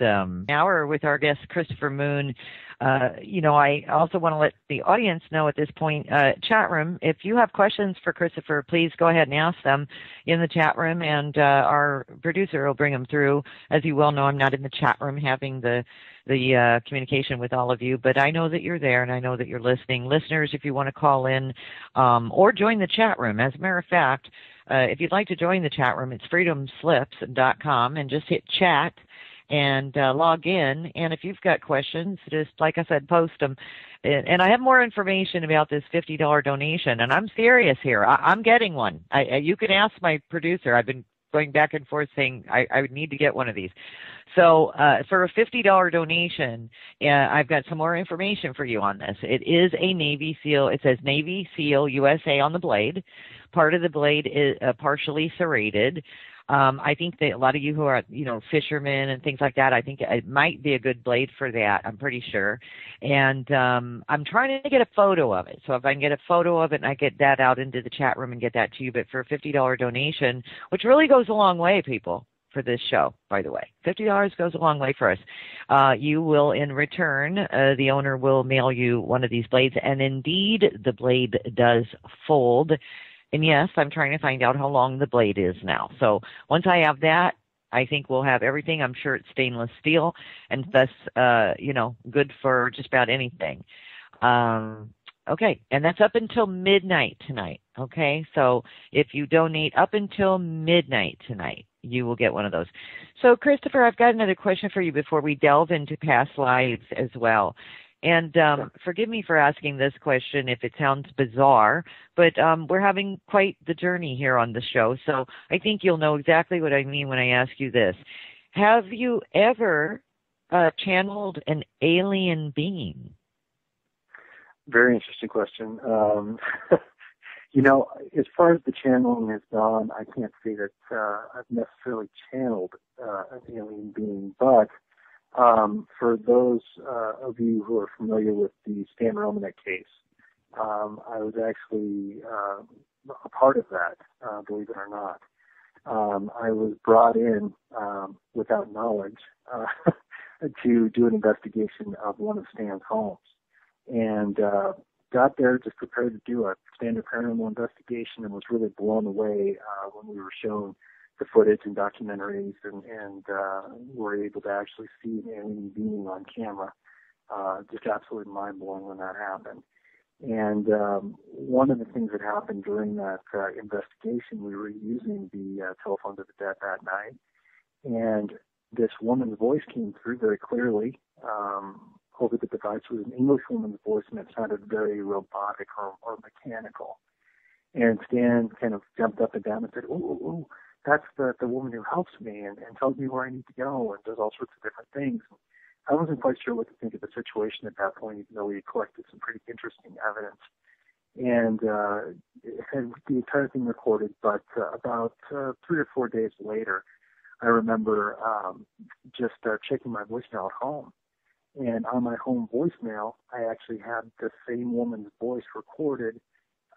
hour with our guest Christopher Moon. I also want to let the audience know at this point, chat room, if you have questions for Christopher, please go ahead and ask them in the chat room, and our producer will bring them through. As you well know, I'm not in the chat room having the communication with all of you, but I know that you're there and I know that you're listening. Listeners, if you want to call in or join the chat room, as a matter of fact, if you'd like to join the chat room, it's freedomslips.com, and just hit chat and log in. And if you've got questions, just like I said, post them. And I have more information about this $50 donation, and I'm serious here. I'm getting one. You can ask my producer. I've been going back and forth saying I would need to get one of these. So for a $50 donation, I've got some more information for you on this. It is a Navy SEAL. It says Navy SEAL USA on the blade. Part of the blade is partially serrated. I think that a lot of you who are, fishermen and things like that, I think it might be a good blade for that. I'm pretty sure. And I'm trying to get a photo of it. So if I can get a photo of it and I get that out into the chat room and get that to you, but for a $50 donation, which really goes a long way, people, for this show, by the way. $50 goes a long way for us. You will, in return, the owner will mail you one of these blades. And indeed, the blade does fold. And yes, I'm trying to find out how long the blade is now. So once I have that, I think we'll have everything. I'm sure it's stainless steel and thus, good for just about anything. Okay, and that's up until midnight tonight, okay? So if you donate up until midnight tonight, you will get one of those. So, Christopher, I've got another question for you before we delve into past lives as well. And forgive me for asking this question if it sounds bizarre, but we're having quite the journey here on the show. So I think you'll know exactly what I mean when I ask you this. Have you ever channeled an alien being? Very interesting question. You know, as far as the channeling is gone, I can't say that I've necessarily channeled an alien being, but for those of you who are familiar with the Stan Romanek case, I was actually a part of that, believe it or not. I was brought in without knowledge to do an investigation of one of Stan's homes, and got there just prepared to do a standard paranormal investigation, and was really blown away when we were shown the footage and documentaries, and were able to actually see an alien being on camera. Just absolutely mind-blowing when that happened. And one of the things that happened during that investigation, we were using the telephone to the dead that night, and this woman's voice came through very clearly over the device. It was an English woman's voice, and it sounded very robotic or mechanical. And Stan kind of jumped up and down and said, "Ooh, that's the woman who helps me and tells me where I need to go and does all sorts of different things." I wasn't quite sure what to think of the situation at that point, even though we had collected some pretty interesting evidence. And had the entire thing recorded, but about 3 or 4 days later, I remember just checking my voicemail at home. And on my home voicemail, I actually had the same woman's voice recorded,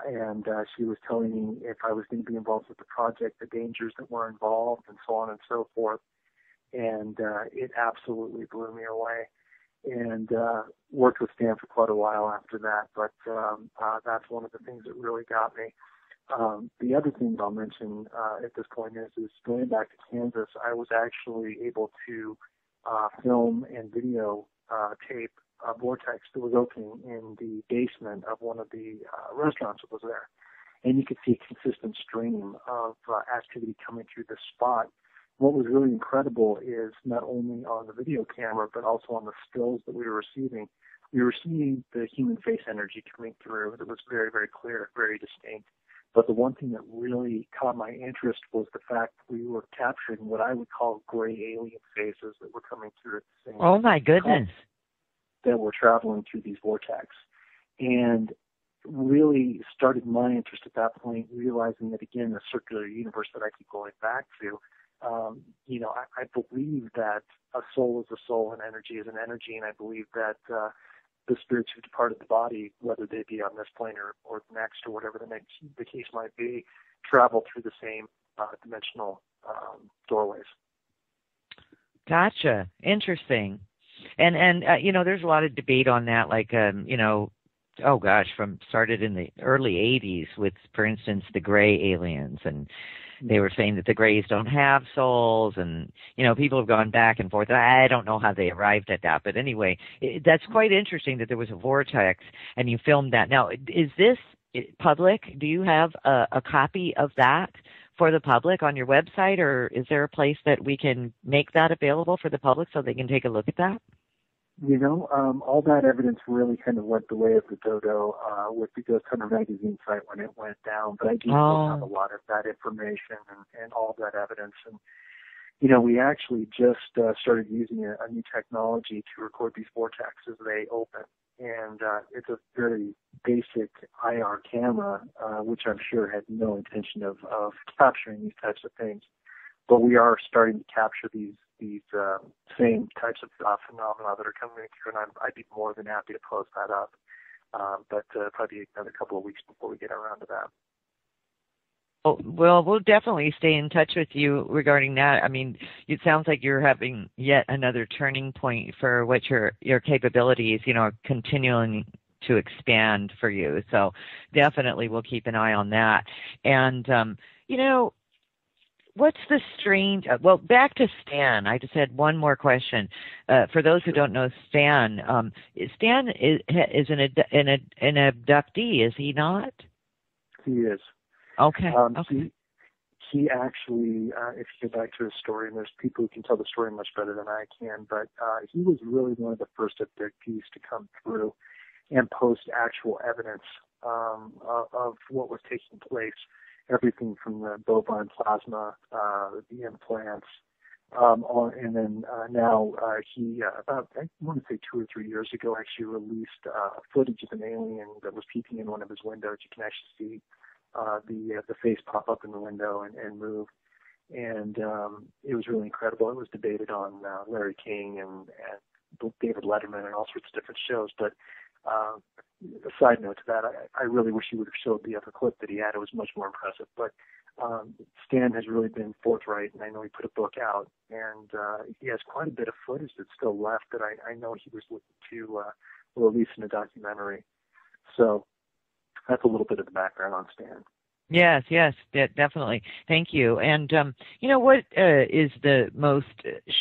and she was telling me if I was going to be involved with the project, the dangers that were involved, and so on and so forth. And it absolutely blew me away. And worked with Stan for quite a while after that, but that's one of the things that really got me. The other thing I'll mention at this point is going back to Kansas, I was actually able to film and video tape a vortex that was opening in the basement of one of the restaurants that was there. And you could see a consistent stream of activity coming through this spot. What was really incredible is not only on the video camera, but also on the stills that we were receiving, we were seeing the human face energy coming through. It was very, very clear, very distinct. But the one thing that really caught my interest was the fact that we were capturing what I would call gray alien faces that were coming through at the same time. Oh, my goodness. That were traveling through these vortex. And really started my interest at that point, realizing that, again, the circular universe that I keep going back to, I believe that a soul is a soul and energy is an energy, and I believe that the spirits who departed the body, whether they be on this plane or next or whatever the case might be, travel through the same dimensional doorways. Gotcha. Interesting. And there's a lot of debate on that, like, started in the early 80s with, for instance, the gray aliens, and they were saying that the grays don't have souls, and, people have gone back and forth. I don't know how they arrived at that, but anyway, that's quite interesting that there was a vortex, and you filmed that. Now, is this public? Do you have a copy of that for the public on your website, or is there a place that we can make that available for the public so they can take a look at that? All that evidence really kind of went the way of the dodo with the Ghost Hunter magazine site when it went down. But I do still have a lot of that information and all that evidence. And, we actually just started using a new technology to record these vortexes as they open. And it's a very basic IR camera, which I'm sure had no intention of capturing these types of things. But we are starting to capture these same types of phenomena that are coming through, and I'd be more than happy to post that up. But probably another couple of weeks before we get around to that. Oh, well, we'll definitely stay in touch with you regarding that. I mean, it sounds like you're having yet another turning point for what your capabilities, are continuing to expand for you. So definitely we'll keep an eye on that. And, what's the strange? Well, back to Stan. I just had one more question. For those who don't know Stan, Stan is an abductee, is he not? He is. Okay. Okay. he actually, if you go back to his story, and there's people who can tell the story much better than I can, but he was really one of the first abductees to come through and post actual evidence of what was taking place. Everything from the bovine plasma, the implants, and then now he, about, I want to say 2 or 3 years ago, actually released footage of an alien that was peeping in one of his windows. You can actually see the face pop up in the window and move. And it was really incredible. It was debated on Larry King and David Letterman and all sorts of different shows. But a side note to that, I really wish he would have showed the other clip that he had. It was much more impressive. But Stan has really been forthright, and I know he put a book out, and he has quite a bit of footage that's still left that I know he was looking to release in a documentary. So that's a little bit of the background on Stan. Yes, definitely. Thank you. And, what is the most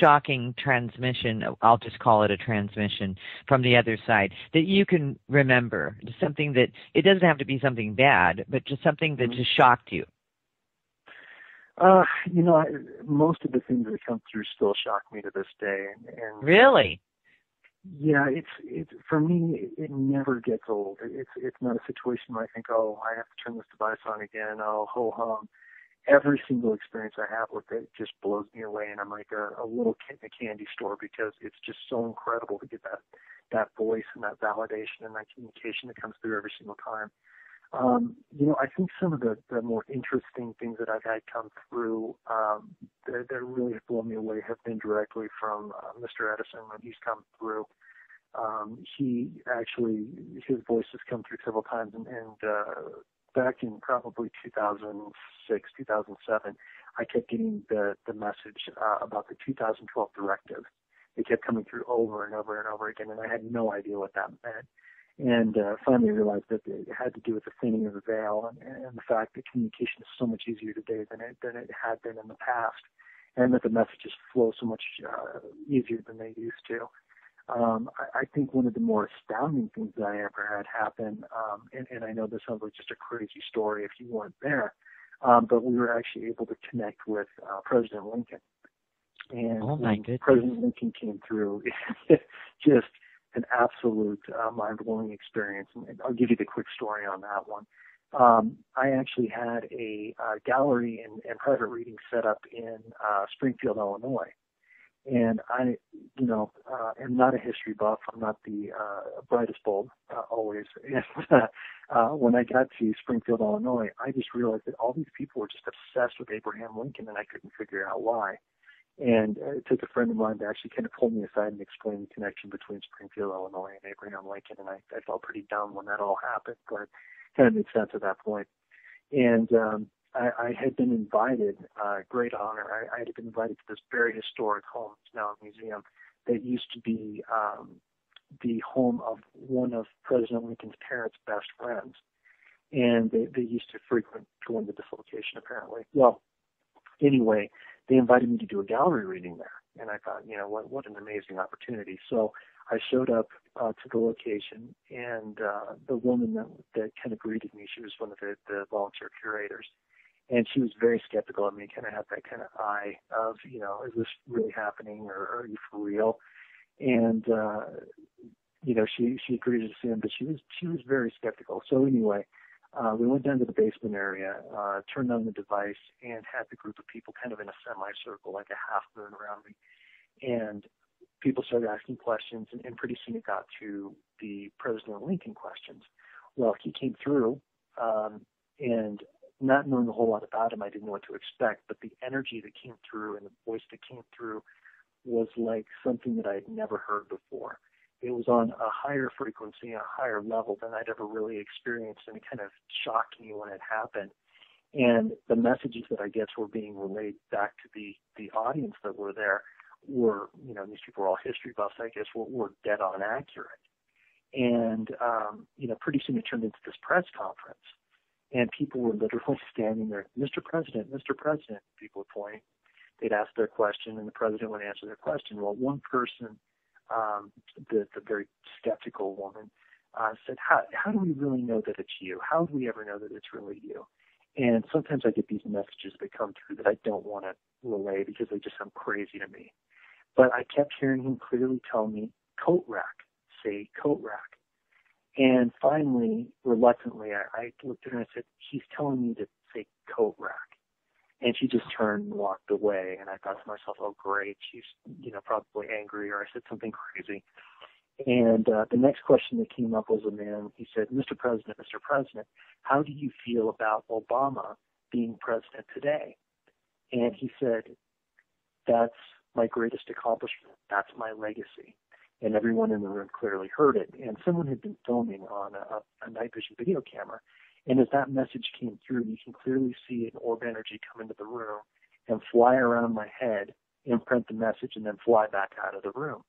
shocking transmission, I'll just call it a transmission, from the other side that you can remember? Something that, it doesn't have to be something bad, but just something that just shocked you. Most of the things that come through still shock me to this day. And really? Yeah, it's for me, it never gets old. It's not a situation where I think, oh, I have to turn this device on again. Oh, ho hum. Every single experience I have with it just blows me away, and I'm like a little kid in a candy store because it's just so incredible to get that voice and that validation and that communication that comes through every single time. I think some of the more interesting things that I've had come through that really have blown me away have been directly from Mr. Edison when he's come through. His voice has come through several times, and back in probably 2006, 2007, I kept getting the message about the 2012 directive. It kept coming through over and over and over again, and I had no idea what that meant. And finally realized that it had to do with the thinning of the veil and the fact that communication is so much easier today than it had been in the past, and that the messages flow so much easier than they used to. I think one of the more astounding things that I ever had happen, and I know this sounds like just a crazy story if you weren't there, but we were actually able to connect with President Lincoln. And when President Lincoln came through, just an absolute mind-blowing experience. And I'll give you the quick story on that one. I actually had a gallery and private reading set up in Springfield, Illinois. And I, am not a history buff. I'm not the brightest bulb always. And when I got to Springfield, Illinois, I just realized that all these people were just obsessed with Abraham Lincoln, and I couldn't figure out why. And it took a friend of mine to actually kind of pull me aside and explain the connection between Springfield, Illinois and Abraham Lincoln. And I felt pretty dumb when that all happened, but kind of made sense at that point. And I had been invited, great honor, I had been invited to this very historic home, it's now a museum, that used to be the home of one of President Lincoln's parents' best friends. And they used to frequent join the dislocation, apparently. Well, anyway, they invited me to do a gallery reading there. And I thought, what an amazing opportunity. So I showed up to the location, and the woman that kind of greeted me, she was one of the volunteer curators. And she was very skeptical of me, kind of had that kind of eye of, is this really happening, or are you for real? And, she agreed to see him, but she was very skeptical. So anyway, we went down to the basement area, turned on the device, and had the group of people kind of in a semicircle, like a half moon around me. And people started asking questions, and pretty soon it got to the President Lincoln questions. Well, he came through, and not knowing a whole lot about him, I didn't know what to expect, but the energy that came through and the voice that came through was like something that I had never heard before. It was on a higher frequency, a higher level than I'd ever really experienced, and it kind of shocked me when it happened. And the messages that I guess were being relayed back to the audience that were there were, these people were all history buffs, I guess, were dead on accurate. And, pretty soon it turned into this press conference. And people were literally standing there, Mr. President, people would point. They'd ask their question, and the president would answer their question. Well, one person, the very skeptical woman, said, how do we really know that it's you? How do we ever know that it's really you? And sometimes I get these messages that come through that I don't want to relay because they just sound crazy to me. But I kept hearing him clearly tell me, coat rack, say coat rack. And finally, reluctantly, I looked at her and I said, he's telling me to say coat rack. And she just turned and walked away. And I thought to myself, oh, great, she's, probably angry, or I said something crazy. And the next question that came up was a man. He said, Mr. President, how do you feel about Obama being president today? And he said, that's my greatest accomplishment. That's my legacy. And everyone in the room clearly heard it. And someone had been filming on a night vision video camera. And as that message came through, you can clearly see an orb energy come into the room and fly around my head, imprint the message, and then fly back out of the room.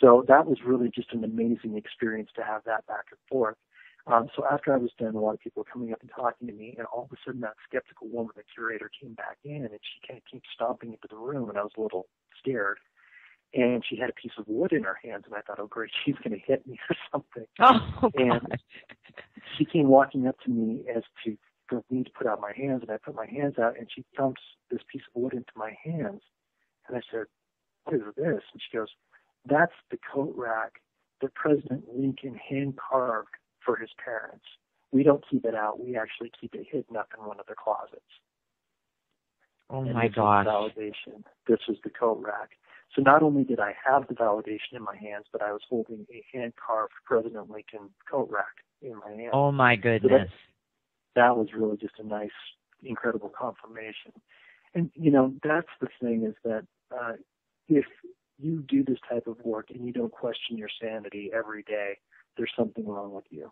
So that was really just an amazing experience to have that back and forth. So after I was done, a lot of people were coming up and talking to me, and all of a sudden that skeptical woman, the curator, came back in, and she kind of came stomping into the room, and I was a little scared. And she had a piece of wood in her hands, and I thought, oh, great, she's going to hit me or something. Oh, and she came walking up to me for me to put out my hands, and I put my hands out, and she dumps this piece of wood into my hands. And I said, what is this? And she goes, that's the coat rack that President Lincoln hand-carved for his parents. We don't keep it out. We actually keep it hidden up in one of the closets. Oh, and my gosh. Validation. This was the coat rack. So not only did I have the validation in my hands, but I was holding a hand-carved President Lincoln coat rack in my hand. Oh, my goodness. So that was really just a nice, incredible confirmation. And, that's the thing is that if you do this type of work and you don't question your sanity every day, there's something wrong with you.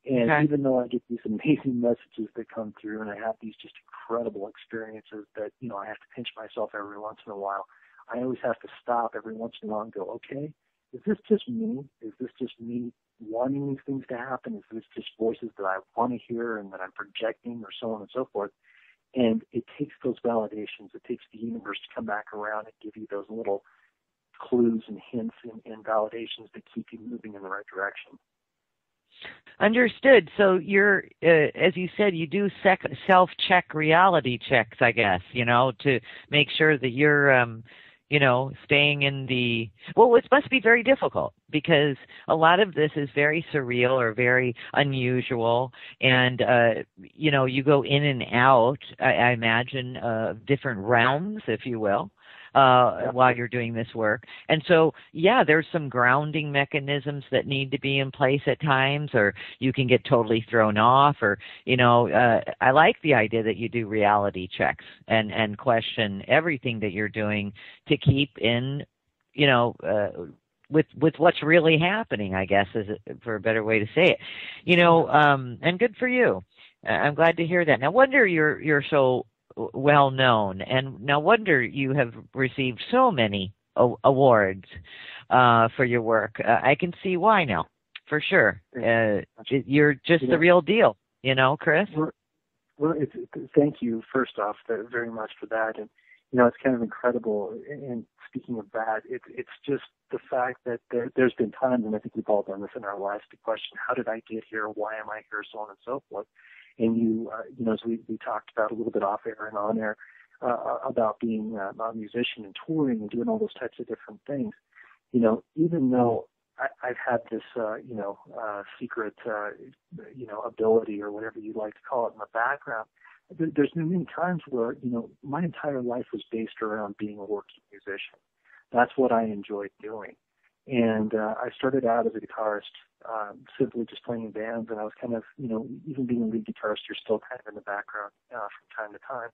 And okay. Even though I get these amazing messages that come through and I have these just incredible experiences that, I have to pinch myself every once in a while, I always have to stop every once in a while and go, okay, is this just me? Is this just me wanting these things to happen? Is this just voices that I want to hear and that I'm projecting or so on and so forth? And it takes those validations. It takes the universe to come back around and give you those little clues and hints and validations that keep you moving in the right direction. Understood. So you're, as you said, you do self-check reality checks, I guess, to make sure that you're, staying in the, well, it must be very difficult because a lot of this is very surreal or very unusual. And, you go in and out, I imagine, different realms, if you will. While you're doing this work. And so, there's some grounding mechanisms that need to be in place at times, or you can get totally thrown off, or, I like the idea that you do reality checks and question everything that you're doing to keep in, with what's really happening, I guess, for a better way to say it, and good for you. I'm glad to hear that. Now, wonder you're so well known, and no wonder you have received so many awards for your work. I can see why now, for sure. You're just the real deal, Chris. Well, thank you first off very much for that, and it's kind of incredible. And speaking of that, it's just the fact that there's been times, and I think we've all done this in our lives, to question how did I get here, why am I here, so on and so forth. And as we talked about a little bit off air and on air about being a musician and touring and doing all those types of different things, even though I've had this, secret, ability or whatever you like to call it in the background, there's been many times where, my entire life was based around being a working musician. That's what I enjoyed doing. And I started out as a guitarist, simply just playing in bands, and I was kind of, even being a lead guitarist, you're still kind of in the background from time to time.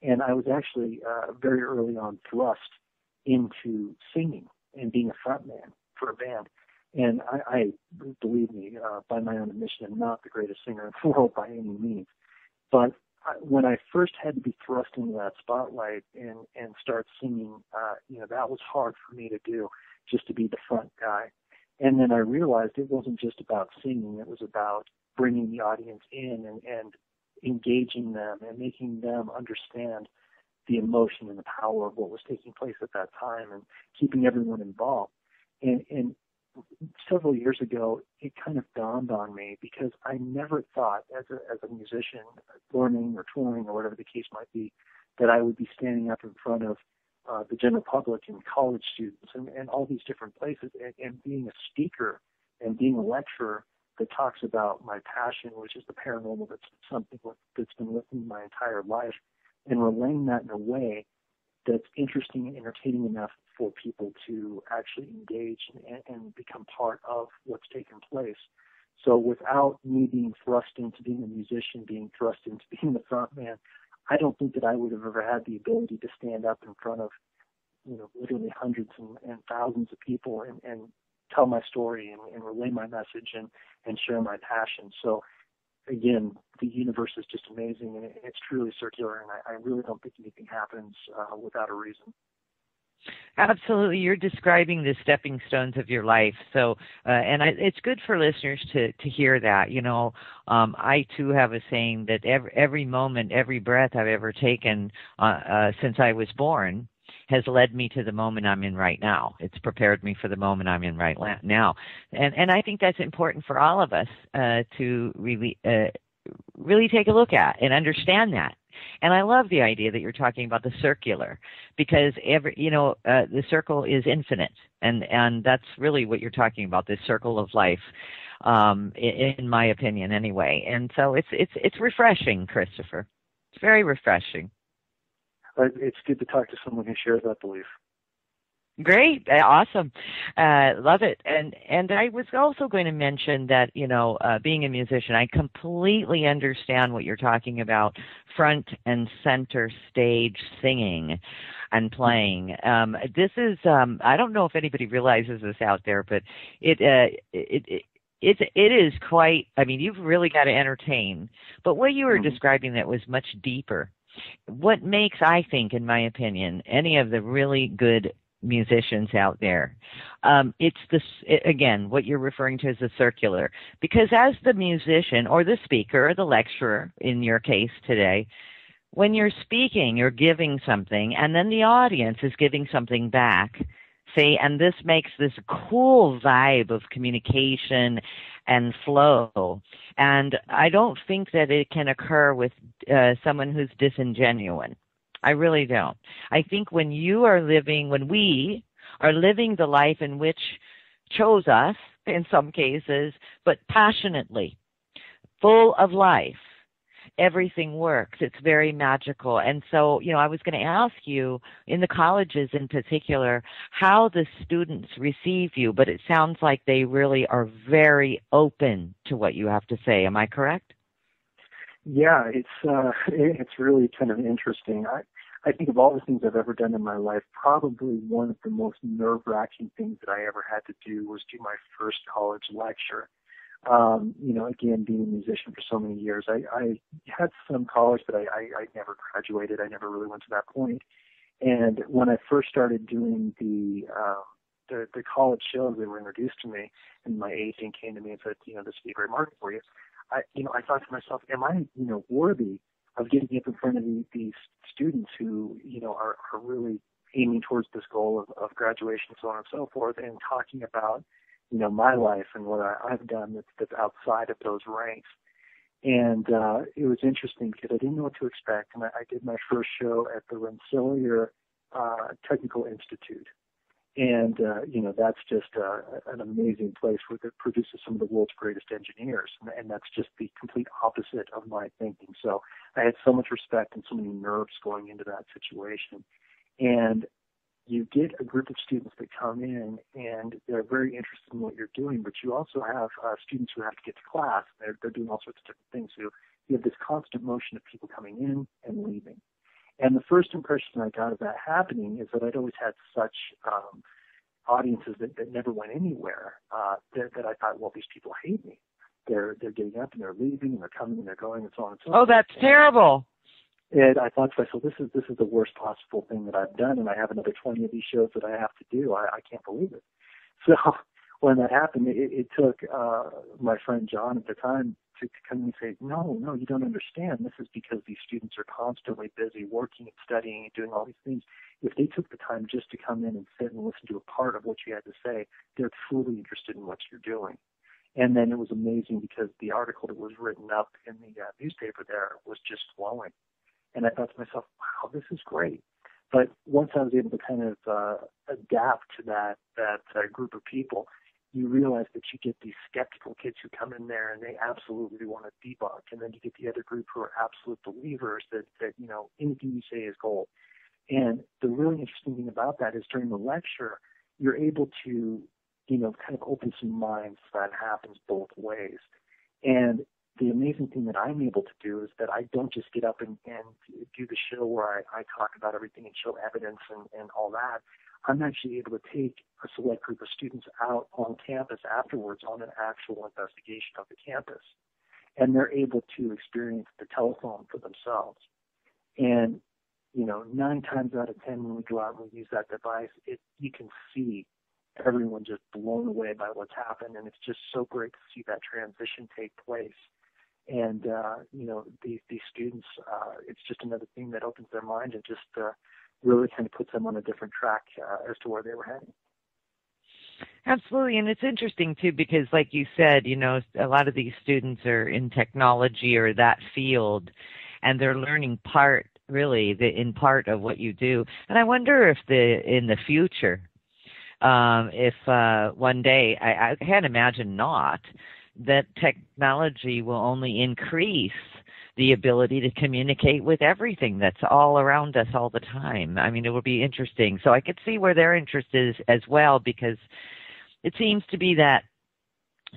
And I was actually very early on thrust into singing and being a frontman for a band. And I believe me, by my own admission, I'm not the greatest singer in the world by any means. But when I first had to be thrust into that spotlight and start singing, that was hard for me to do, just to be the front guy. And then I realized it wasn't just about singing. It was about bringing the audience in and engaging them and making them understand the emotion and the power of what was taking place at that time and keeping everyone involved. And several years ago, it kind of dawned on me because I never thought as a musician, learning or touring or whatever the case might be, that I would be standing up in front of the general public and college students and all these different places and being a speaker and being a lecturer that talks about my passion, which is the paranormal. That's something that's been with me my entire life, and relaying that in a way that's interesting and entertaining enough for people to actually engage and become part of what's taken place. So without me being thrust into being a musician, being thrust into being the front man, I don't think that I would have ever had the ability to stand up in front of, literally hundreds and thousands of people and tell my story and relay my message and share my passion. So again, the universe is just amazing, and it's truly circular, and I really don't think anything happens without a reason. Absolutely. You're describing the stepping stones of your life. So, it's good for listeners to hear that. I too have a saying that every moment, every breath I've ever taken since I was born has led me to the moment I'm in right now. It's prepared me for the moment I'm in right now. And I think that's important for all of us to really take a look at and understand that. And I love the idea that you're talking about the circular, because the circle is infinite, and that's really what you're talking about, this circle of life, in my opinion, anyway. And so it's refreshing, Christopher. It's very refreshing. It's good to talk to someone who shares that belief. Great. Awesome. Love it. And I was also going to mention that, being a musician, I completely understand what you're talking about, front and center stage singing and playing. This is, I don't know if anybody realizes this out there, but it is quite, you've really got to entertain. But what you were describing that was much deeper. What makes, I think, in my opinion, any of the really good musicians out there, it's again, what you're referring to as the circular. Because as the musician or the speaker or the lecturer, in your case today, when you're speaking, you're giving something, and then the audience is giving something back. See, and this makes this cool vibe of communication and flow. And I don't think that it can occur with someone who's disingenuous. I really don't. I think when we are living the life in which chose us, in some cases, but passionately, full of life, everything works. It's very magical. And so, I was going to ask you, in the colleges in particular, how the students receive you, but it sounds like they really are very open to what you have to say. Am I correct? Yeah, it's really kind of interesting. I think of all the things I've ever done in my life, probably one of the most nerve-wracking things that I ever had to do was do my first college lecture. Again, being a musician for so many years, I had some college, but I never graduated. I never really went to that point. And when I first started doing the college shows, they were introduced to me, and my agent came to me and said, this would be a great market for you. I thought to myself, am I, worthy of getting up in front of these students who, are really aiming towards this goal of graduation, so on and so forth, and talking about, my life and what I've done that's outside of those ranks. And it was interesting because I didn't know what to expect. And I did my first show at the Rensselaer Technical Institute. And, that's just an amazing place where it produces some of the world's greatest engineers. And that's just the complete opposite of my thinking. So I had so much respect and so many nerves going into that situation. And you get a group of students that come in and they're very interested in what you're doing, but you also have students who have to get to class. They're doing all sorts of different things. So you have this constant motion of people coming in and leaving. And the first impression I got of that happening is that I'd always had such audiences that never went anywhere, that I thought, well, these people hate me. They're getting up and they're leaving and they're coming and they're going and so on and so forth. Oh, that's terrible. And I thought to myself, this is the worst possible thing that I've done, and I have another 20 of these shows that I have to do. I can't believe it. So when that happened, it took my friend John at the time to come in and say, no, you don't understand. This is because these students are constantly busy working and studying and doing all these things. If they took the time just to come in and sit and listen to a part of what you had to say, they're truly interested in what you're doing. And then it was amazing because the article that was written up in the newspaper there was just flowing. And I thought to myself, wow, this is great. But once I was able to kind of adapt to that group of people, you realize that you get these skeptical kids who come in there and they absolutely want to debunk. And then you get the other group who are absolute believers that anything you say is gold. And the really interesting thing about that is during the lecture, you're able to, kind of open some minds. That happens both ways. And the amazing thing that I'm able to do is that I don't just get up and do the show where I talk about everything and show evidence and all that. I'm actually able to take a select group of students out on campus afterwards on an actual investigation of the campus. And they're able to experience the telephone for themselves. And, 9 times out of 10 when we go out and we use that device, you can see everyone just blown away by what's happened. And it's just so great to see that transition take place. And, these students, it's just another thing that opens their mind and just really kind of puts them on a different track as to where they were heading. Absolutely. And it's interesting, too, because like you said, a lot of these students are in technology or that field, and they're learning in part of what you do. And I wonder if in the future, if one day, I can't imagine not, that technology will only increase the ability to communicate with everything that's all around us all the time. I mean, it will be interesting. So I could see where their interest is as well, because it seems to be that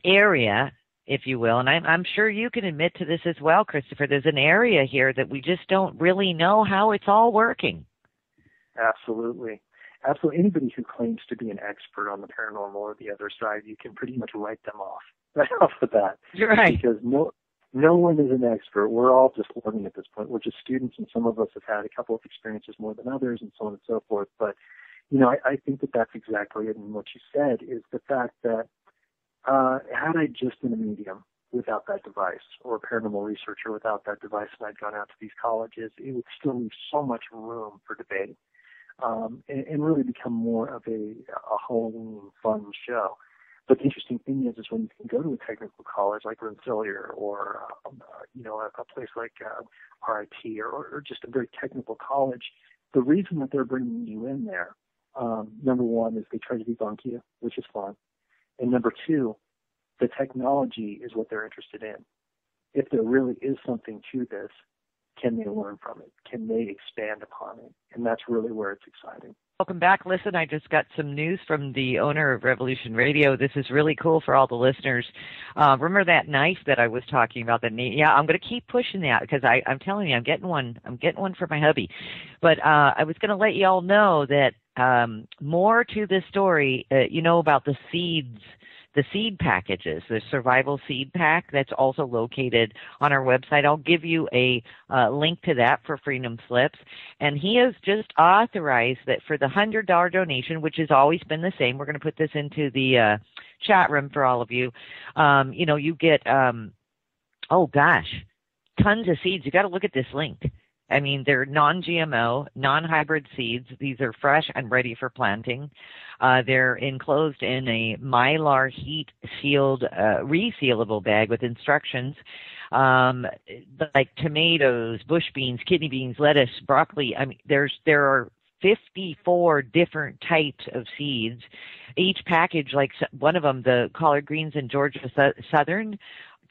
area, if you will, and I'm sure you can admit to this as well, Christopher, there's an area here that we just don't really know how it's all working. Absolutely. Absolutely. Anybody who claims to be an expert on the paranormal or the other side, you can pretty much write them off right off the bat. You're right. Because no one is an expert. We're all just learning at this point. We're just students, and some of us have had a couple of experiences more than others and so on and so forth. But, I think that that's exactly it. And what you said is the fact that had I just been a medium without that device, or a paranormal researcher without that device, and I'd gone out to these colleges, it would still leave so much room for debate and really become more of a Halloween fun show. But the interesting thing is when you can go to a technical college like Rensselaer or, a place like RIT or just a very technical college, the reason that they're bringing you in there, number one, is they try to debunk you, which is fun. And number two, the technology is what they're interested in. If there really is something to this, can they learn from it? Can they expand upon it? And that's really where it's exciting. Welcome back. Listen, I just got some news from the owner of Revolution Radio. This is really cool for all the listeners. Remember that knife that I was talking about? Yeah, I'm going to keep pushing that because I'm telling you, I'm getting one for my hubby. But I was going to let you all know that more to this story, about the seeds, the seed packages, the survival seed pack that's also located on our website. I'll give you a link to that for Freedom Slips. And he has just authorized that for the $100 donation, which has always been the same, we're going to put this into the chat room for all of you. You get, tons of seeds. You got to look at this link. I mean, they're non-GMO, non-hybrid seeds. These are fresh and ready for planting. They're enclosed in a Mylar heat-sealed, resealable bag with instructions like tomatoes, bush beans, kidney beans, lettuce, broccoli. I mean, there are 54 different types of seeds. Each package, like one of them, the collard greens in Georgia Southern,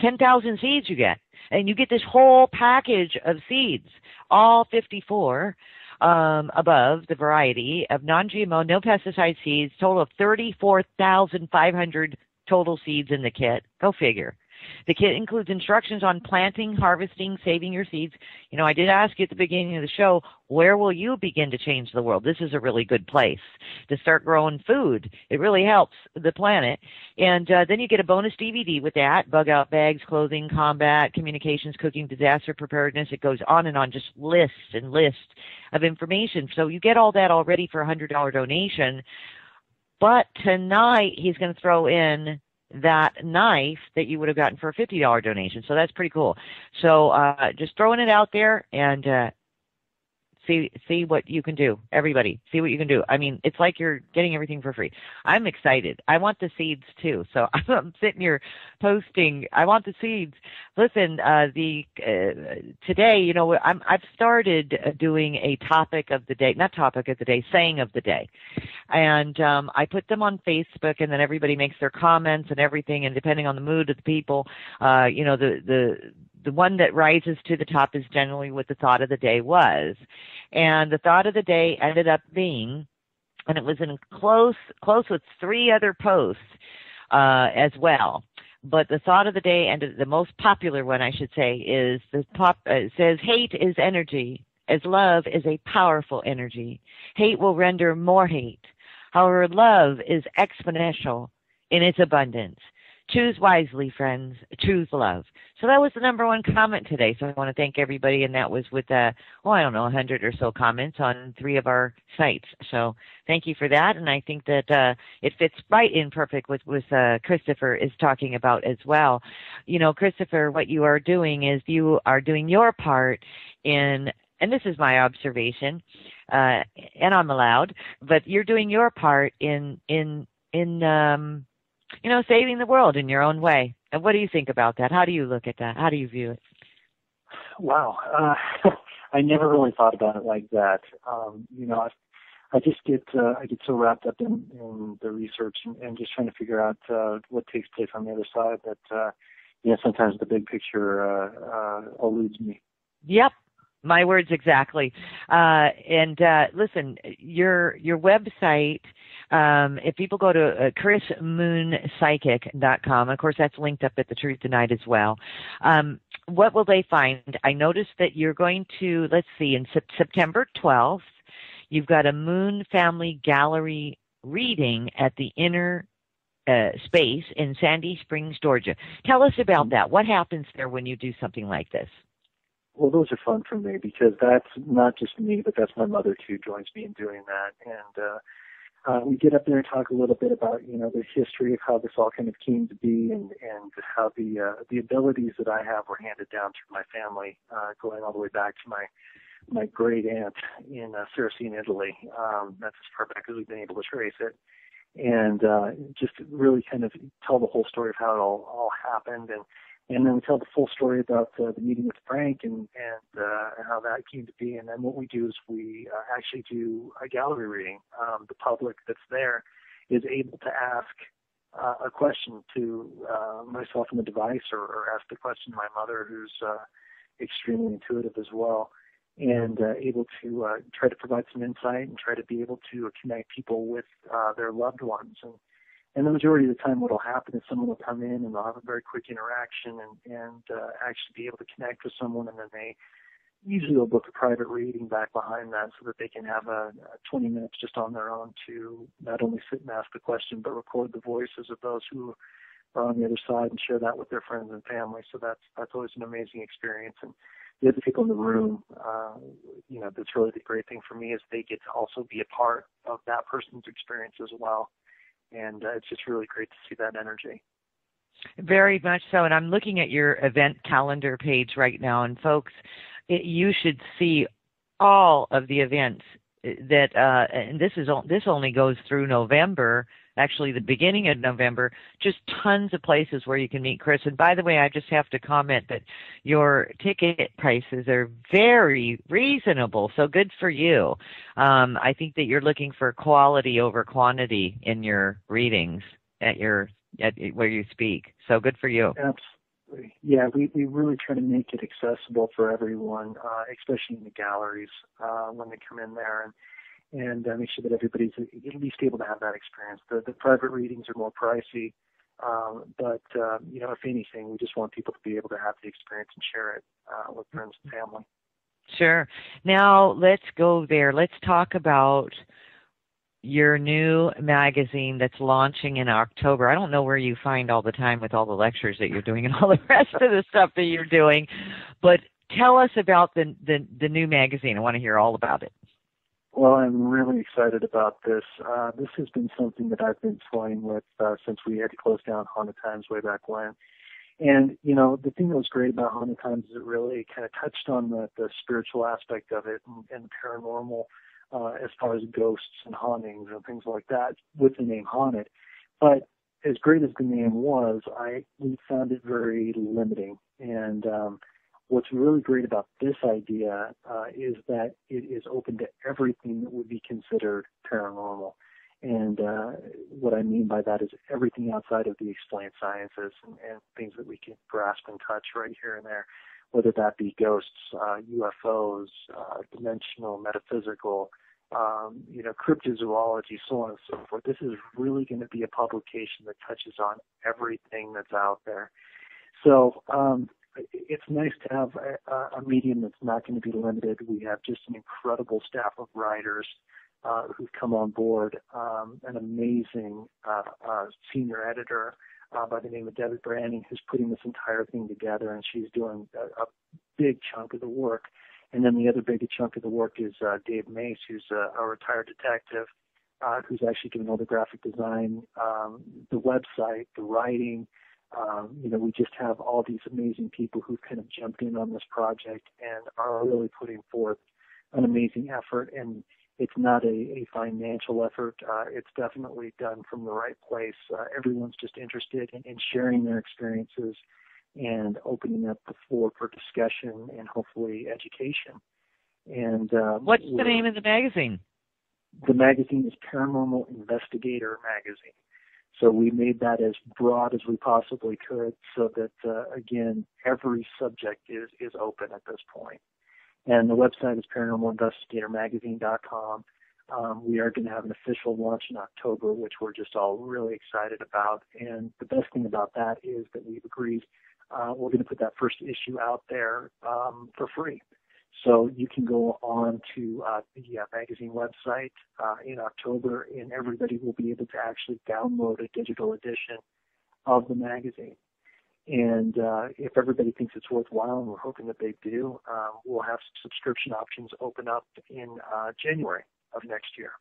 10,000 seeds you get. And you get this whole package of seeds, all 54 above the variety of non-GMO, no pesticide seeds, total of 34,500 total seeds in the kit. Go figure. The kit includes instructions on planting, harvesting, saving your seeds. I did ask you at the beginning of the show, where will you begin to change the world? This is a really good place to start growing food. It really helps the planet. And then you get a bonus DVD with that, bug out bags, clothing, combat, communications, cooking, disaster preparedness. It goes on and on, just lists and lists of information. So you get all that already for a $100 donation. But tonight he's going to throw in that knife that you would have gotten for a $50 donation. So that's pretty cool. So just throwing it out there, and see what you can do. Everybody, see what you can do. I mean, it's like you're getting everything for free. I'm excited. I want the seeds too. So I'm sitting here posting. I want the seeds. Listen, today, you know, I've started doing a topic of the day, not topic of the day, saying of the day, and I put them on Facebook, and then everybody makes their comments and everything. And depending on the mood of the people, you know, the one that rises to the top is generally what the thought of the day was. And the thought of the day ended up being, and it was in close with 3 other posts as well. But the thought of the day, and the most popular one, I should say, is it says, hate is energy, as love is a powerful energy. Hate will render more hate. However, love is exponential in its abundance. Choose wisely, friends. Choose love. So that was the number 1 comment today. So I want to thank everybody, and that was with, I don't know, 100 or so comments on 3 of our sites. So thank you for that, and I think that it fits right in perfect with Christopher is talking about as well. You know, Christopher, what you are doing is you are doing your part in, and this is my observation, and I'm allowed, but you're doing your part in you know, saving the world in your own way. And what do you think about that? How do you look at that? How do you view it? Wow. I never really thought about it like that. You know, I just get so wrapped up in the research and just trying to figure out what takes place on the other side that, you know, sometimes the big picture eludes me. Yep. My words exactly. And listen, your website, if people go to chrismoonpsychic.com, of course that's linked up at the Truth Tonight as well, what will they find? I noticed that you're going to, let's see, in September 12th, you've got a Moon Family Gallery reading at the Inner Space in Sandy Springs, Georgia. Tell us about that. What happens there when you do something like this? Well, those are fun for me because that's not just me, but that's my mother too joins me in doing that. And we get up there and talk a little bit about, you know, the history of how this all kind of came to be and how the abilities that I have were handed down through my family, going all the way back to my great aunt in Saracen, Italy. That's as far back as we've been able to trace it. And just really kind of tell the whole story of how it all happened, and then we tell the full story about the meeting with Frank and how that came to be. And then what we do is we actually do a gallery reading. The public that's there is able to ask a question to myself and the device, or ask the question to my mother, who's extremely intuitive as well, and able to try to provide some insight and try to be able to connect people with their loved ones. And the majority of the time what will happen is someone will come in and they'll have a very quick interaction and actually be able to connect with someone, and then they usually will book a private reading back behind that so that they can have a 20 minutes just on their own to not only sit and ask the question but record the voices of those who are on the other side and share that with their friends and family. So that's always an amazing experience. And the other people in the room, you know, that's really the great thing for me is they get to also be a part of that person's experience as well. And it's just really great to see that energy. Very much so. And I'm looking at your event calendar page right now. And folks, you should see all of the events that, and this only goes through November, actually the beginning of November, just tons of places where you can meet Chris. And by the way, I just have to comment that your ticket prices are very reasonable. So good for you. I think that you're looking for quality over quantity in your readings at where you speak. So good for you. Absolutely. Yeah, we really try to make it accessible for everyone, especially in the galleries when they come in there. And make sure that everybody's at least able to have that experience. The private readings are more pricey, but you know, if anything, we just want people to be able to have the experience and share it with friends and family. Sure. Now let's go there. Let's talk about your new magazine that's launching in October. I don't know where you find all the time with all the lectures that you're doing and all the rest of the stuff that you're doing, but tell us about the new magazine. I want to hear all about it. Well, I'm really excited about this. This has been something that I've been toying with since we had to close down Haunted Times way back when. And, you know, the thing that was great about Haunted Times is it really kind of touched on the spiritual aspect of it and paranormal as far as ghosts and hauntings and things like that with the name Haunted. But as great as the name was, we found it very limiting. And what's really great about this idea is that it is open to everything that would be considered paranormal. And what I mean by that is everything outside of the explained sciences and things that we can grasp and touch right here and there, whether that be ghosts, UFOs, dimensional, metaphysical, cryptozoology, so on and so forth. This is really going to be a publication that touches on everything that's out there. So it's nice to have a medium that's not going to be limited. We have just an incredible staff of writers who've come on board, an amazing senior editor by the name of Debbie Branning, who's putting this entire thing together, and she's doing a big chunk of the work. And then the other big chunk of the work is Dave Mace, who's a retired detective, who's actually doing all the graphic design, the website, the writing. We just have all these amazing people who've kind of jumped in on this project and are really putting forth an amazing effort. And it's not a financial effort. It's definitely done from the right place. Everyone's just interested in sharing their experiences and opening up the floor for discussion and hopefully education. And what's the name of the magazine? The magazine is Paranormal Investigator Magazine. So we made that as broad as we possibly could so that, again, every subject is open at this point. And the website is paranormalinvestigatormagazine.com. We are going to have an official launch in October, which we're just all really excited about. And the best thing about that is that we've agreed we're going to put that first issue out there for free. So you can go on to the magazine website in October, and everybody will be able to actually download a digital edition of the magazine. And if everybody thinks it's worthwhile, and we're hoping that they do, we'll have subscription options open up in January of next year.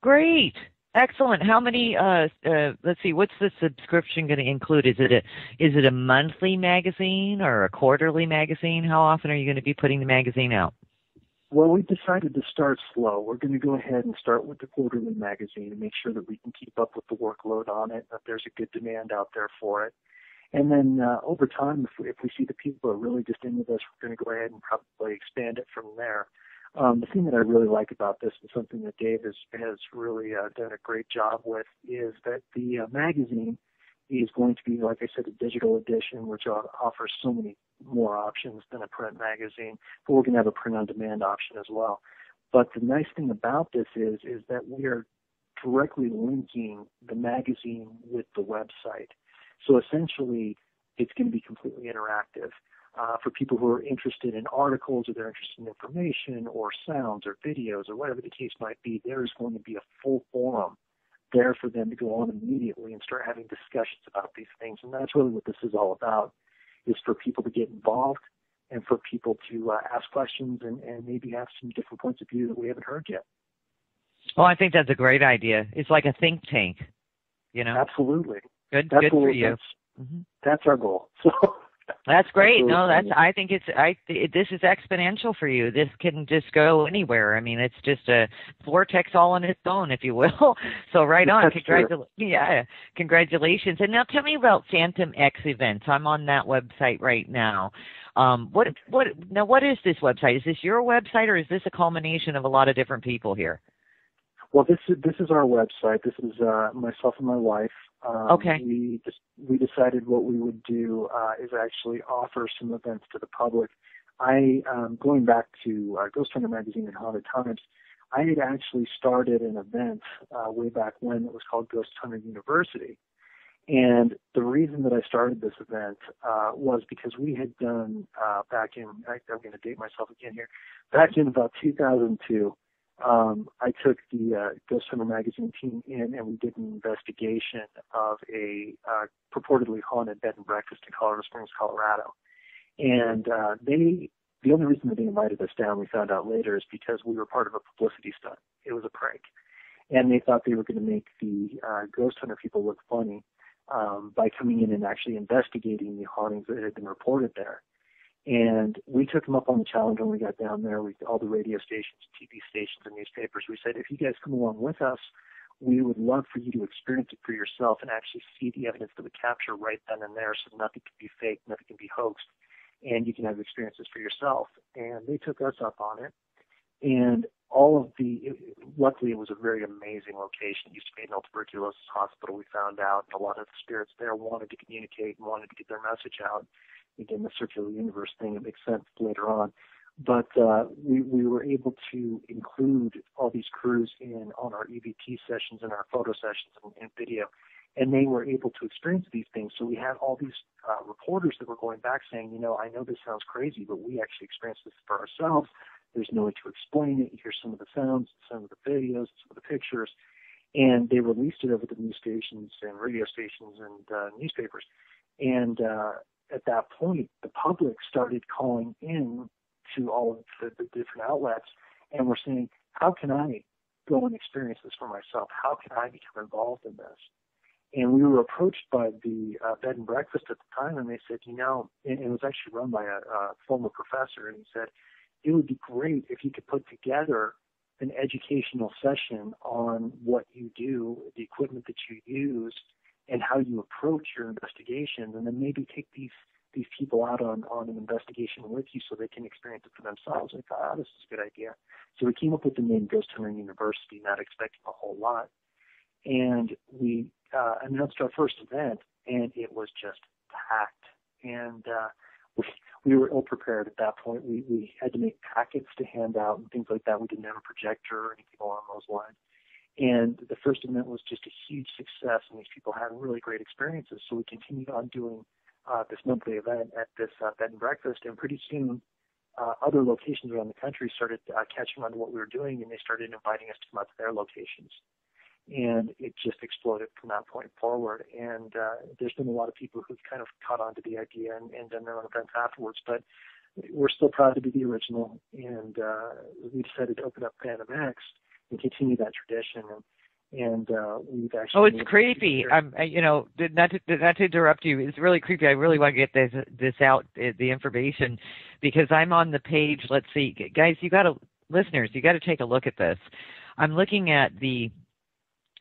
Great. Excellent. How many, let's see, what's the subscription going to include? Is it a monthly magazine or a quarterly magazine? How often are you going to be putting the magazine out? Well, we decided to start slow. We're going to go ahead and start with the quarterly magazine and make sure that we can keep up with the workload on it, that there's a good demand out there for it. And then over time, if we see the people are really just in with us, we're going to go ahead and probably expand it from there. The thing that I really like about this, and something that Dave has really done a great job with, is that the magazine is going to be, like I said, a digital edition, which offers so many more options than a print magazine. But we're going to have a print-on-demand option as well. But the nice thing about this is that we are directly linking the magazine with the website. So essentially, it's going to be completely interactive. For people who are interested in articles, or they're interested in information or sounds or videos or whatever the case might be, there's going to be a full forum there for them to go on immediately and start having discussions about these things. And that's really what this is all about, is for people to get involved and for people to ask questions and maybe have some different points of view that we haven't heard yet. Well, I think that's a great idea. It's like a think tank, Absolutely. Good for you. That's our goal. So. That's great. No, I think this is exponential for you. This can just go anywhere. I mean, it's just a vortex all on its own, if you will. So right on. Congratulations. And now tell me about Phantom X events. I'm on that website right now. What is this website? Is this your website, or is this a culmination of a lot of different people here? Well, this is our website. This is myself and my wife. Okay. We decided what we would do is actually offer some events to the public. Going back to Ghost Hunter Magazine and Haunted Times, I had actually started an event way back when. It was called Ghost Hunter University. And the reason that I started this event was because we had done back in, I'm going to date myself again here, back in about 2002, I took the Ghost Hunter Magazine team in, and we did an investigation of a purportedly haunted bed and breakfast in Colorado Springs, Colorado. And they the only reason that they invited us down, we found out later, is because we were part of a publicity stunt. It was a prank. And they thought they were going to make the ghost hunter people look funny by coming in and actually investigating the hauntings that had been reported there. And we took them up on the challenge when we got down there. All the radio stations, TV stations, and newspapers, we said, if you guys come along with us, we would love for you to experience it for yourself and actually see the evidence that we capture right then and there, so nothing can be fake, nothing can be hoaxed, and you can have experiences for yourself. And they took us up on it. And luckily it was a very amazing location. It used to be an old tuberculosis hospital, we found out. A lot of the spirits there wanted to communicate and wanted to get their message out. Again, the circular universe thing, it makes sense later on. But we were able to include all these crews on our EVP sessions and our photo sessions and video, and they were able to experience these things. So we had all these reporters that were going back saying, I know this sounds crazy, but we actually experienced this for ourselves. There's no way to explain it. You hear some of the sounds, some of the videos, some of the pictures, and they released it over the news stations and radio stations and newspapers. And at that point, the public started calling in to all of the different outlets, and we're saying, how can I go and experience this for myself? How can I become involved in this? And we were approached by the bed and breakfast at the time, and they said, and it was actually run by a former professor, and he said, it would be great if you could put together an educational session on what you do, the equipment that you use, and how you approach your investigations, and then maybe take these people out on an investigation with you so they can experience it for themselves. And I thought, this is a good idea. So we came up with the name Ghost Hunter University, not expecting a whole lot. And we announced our first event, and it was just packed. And we were ill-prepared at that point. We had to make packets to hand out and things like that. We didn't have a projector or anything along those lines. And the first event was just a huge success, and these people had really great experiences. So we continued on doing this monthly event at this bed and breakfast, and pretty soon other locations around the country started catching on to what we were doing, and they started inviting us to come out to their locations. And it just exploded from that point forward. And there's been a lot of people who've kind of caught on to the idea and done their own events afterwards. But we're still proud to be the original, and we decided to open up Phantom X and continue that tradition. And we've actually. Oh, it's creepy. Not to interrupt you. It's really creepy. I really want to get this out, the information, because I'm on the page. Let's see, guys. Listeners, you got to take a look at this. I'm looking at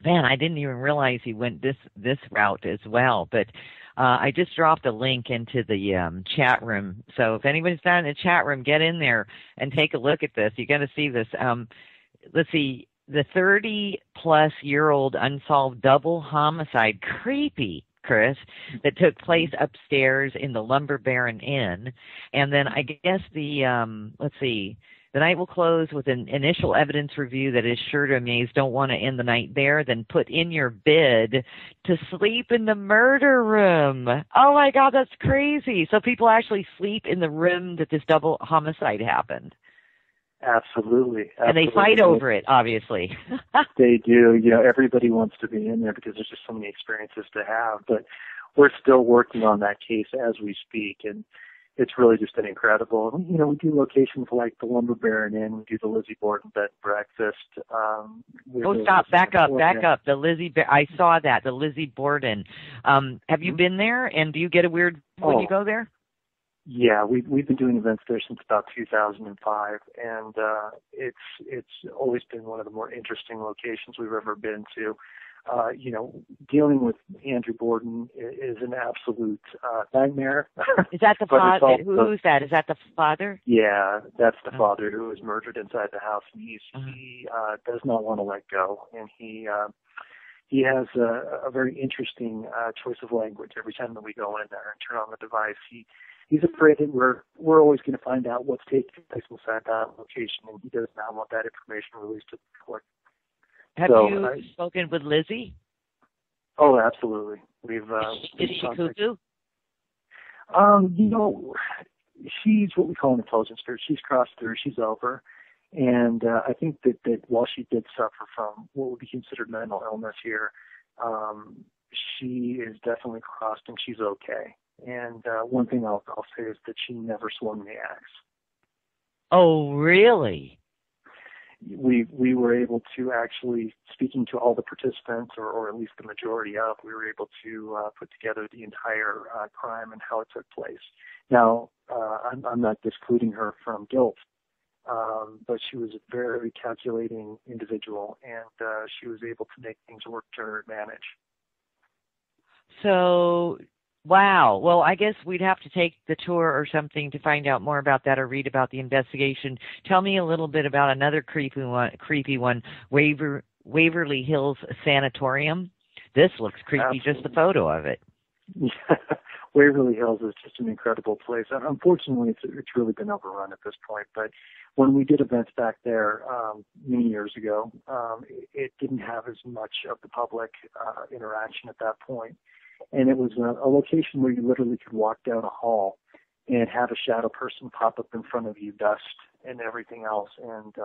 Man, I didn't even realize he went this route as well. But I just dropped a link into the chat room. So if anybody's down in the chat room, get in there and take a look at this. You got to see this. Let's see, the 30-plus-year-old unsolved double homicide, creepy, Chris, that took place upstairs in the Lumber Baron Inn. And then I guess the night will close with an initial evidence review that is sure to amaze. Don't want to end the night there. Then put in your bid to sleep in the murder room. Oh, my God, that's crazy. So people actually sleep in the room that this double homicide happened. Absolutely. And they fight over it, obviously. They do. Everybody wants to be in there because there's just so many experiences to have. But we're still working on that case as we speak, and it's really just been incredible. We do locations like the Lumber Baron Inn, we do the Lizzie Borden Bed and Breakfast. Stop, back up. The I saw that, the Lizzie Borden. Have you been there, and do you get a weird when you go there? Yeah, we've been doing events there since about 2005, and it's always been one of the more interesting locations we've ever been to. Dealing with Andrew Borden is an absolute nightmare. Is that the father? Who's that? Is that the father? Yeah, that's the father who was murdered inside the house, and he does not want to let go, and he has a very interesting choice of language every time that we go in there and turn on the device. He's afraid that we're always going to find out what's taking place inside that location, and he does not want that information released to the public. Have you spoken with Lizzie? Oh, absolutely. Is she cuckoo? She's what we call an intelligence spirit. She's crossed through. She's over. And I think that while she did suffer from what would be considered mental illness here, she is definitely crossed and she's okay. And one thing I'll say is that she never swung the axe. Oh, really? We were able to actually, speaking to all the participants, or at least the majority of, we were able to put together the entire crime and how it took place. Now, I'm not discluding her from guilt, but she was a very calculating individual, and she was able to make things work to her advantage. So, wow. Well, I guess we'd have to take the tour or something to find out more about that or read about the investigation. Tell me a little bit about another creepy one, Waverly Hills Sanatorium. This looks creepy, Absolutely. Just the photo of it. Yeah. Waverly Hills is just an incredible place. Unfortunately, it's really been overrun at this point. But when we did events back there many years ago, it didn't have as much of the public interaction at that point. And it was a location where you literally could walk down a hall and have a shadow person pop up in front of you, dust and everything else, and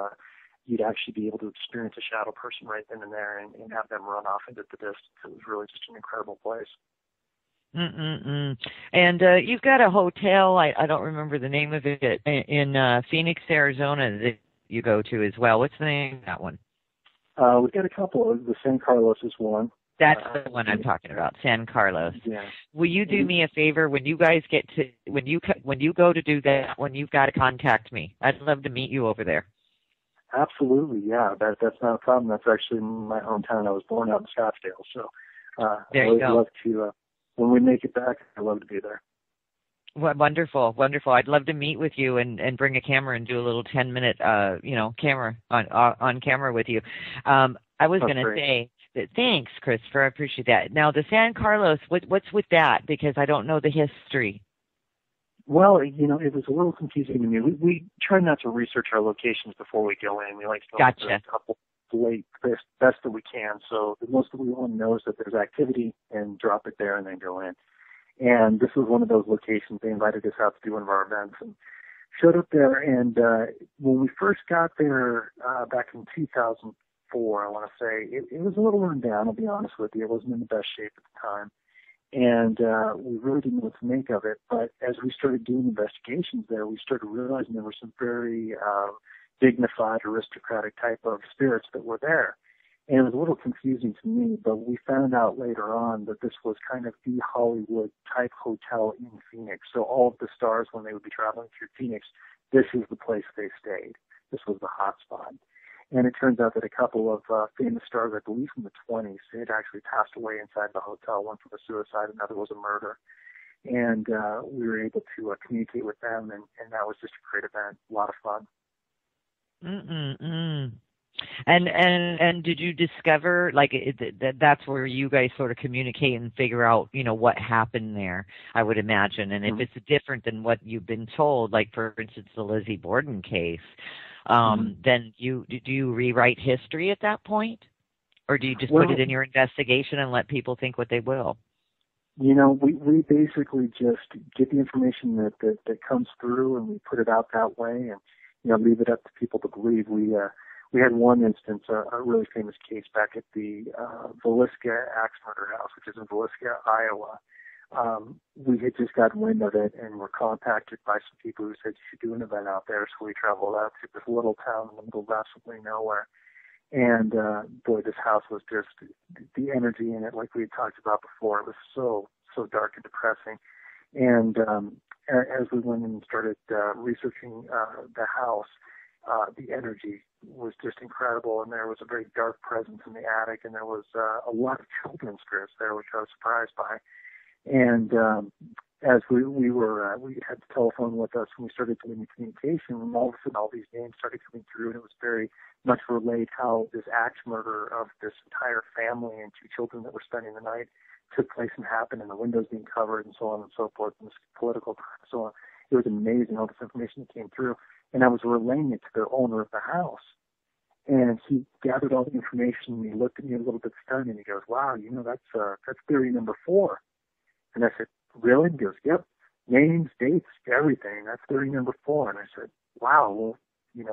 you'd actually be able to experience a shadow person right then and there and have them run off into the distance. It was really just an incredible place. And you've got a hotel, I don't remember the name of it, in Phoenix, Arizona that you go to as well. What's the name of that one? We've got a couple. The San Carlos is one. That's the one I'm talking about, San Carlos. Yeah. Will you do me a favor when you guys get to when you go to do that one? You've got to contact me. I'd love to meet you over there. Absolutely, yeah. That's not a problem. That's actually my hometown. I was born out in Scottsdale, so there you go. I'd love to. When we make it back, I'd love to be there. Well, wonderful. I'd love to meet with you and bring a camera and do a little 10-minute camera on camera with you. I was going to say. Thanks, Christopher. I appreciate that. Now, the San Carlos, what's with that? Because I don't know the history. Well, it was a little confusing to me. We try not to research our locations before we go in. We like to know a couple best that we can. So the most that we want to know is that there's activity and drop it there and then go in. And this was one of those locations. They invited us out to do one of our events and showed up there. And when we first got there back in 2004, I want to say, it was a little run down, I'll be honest with you. It wasn't in the best shape at the time. And we really didn't know what to make of it. But as we started doing investigations there, we started realizing there were some very dignified, aristocratic type of spirits that were there. And it was a little confusing to me, but we found out later on that this was kind of the Hollywood type hotel in Phoenix. So all of the stars, when they would be traveling through Phoenix, this is the place they stayed. This was the hot spot. And it turns out that a couple of famous stars, I believe from the 20s, had actually passed away inside the hotel. One from a suicide, another was a murder. And we were able to communicate with them, and that was just a great event, a lot of fun. And did you discover, like, that's where you guys sort of communicate and figure out, what happened there, I would imagine. And if it's different than what you've been told, like, for instance, the Lizzie Borden case, then do you rewrite history at that point? Or do you just put it in your investigation and let people think what they will? We basically just get the information that comes through, and we put it out that way, and, leave it up to people to believe. We had one instance, a really famous case back at the Villisca Axe Murder House, which is in Villisca, Iowa. We had just got wind of it and were contacted by some people who said you should do an event out there. So we traveled out to this little town in the middle of absolutely nowhere. And boy, this house was just, the energy in it, like we had talked about before, it was so dark and depressing. And as we went and started researching the house, the energy was just incredible, and there was a very dark presence in the attic, and there was a lot of children's spirits there, which I was surprised by. And as we had the telephone with us, and we started doing the communication, and all of a sudden all these names started coming through, and it was very much relayed how this axe murder of this entire family and 2 children that were spending the night took place and happened, and the windows being covered and so on and so forth, and this political time, so on. It was amazing, all this information that came through. And I was relaying it to the owner of the house. And he gathered all the information, and he looked at me a little bit stunned, and he goes, wow, that's theory number 4. And I said, really? He goes, yep, names, dates, everything. That's theory number 4. And I said, wow, well,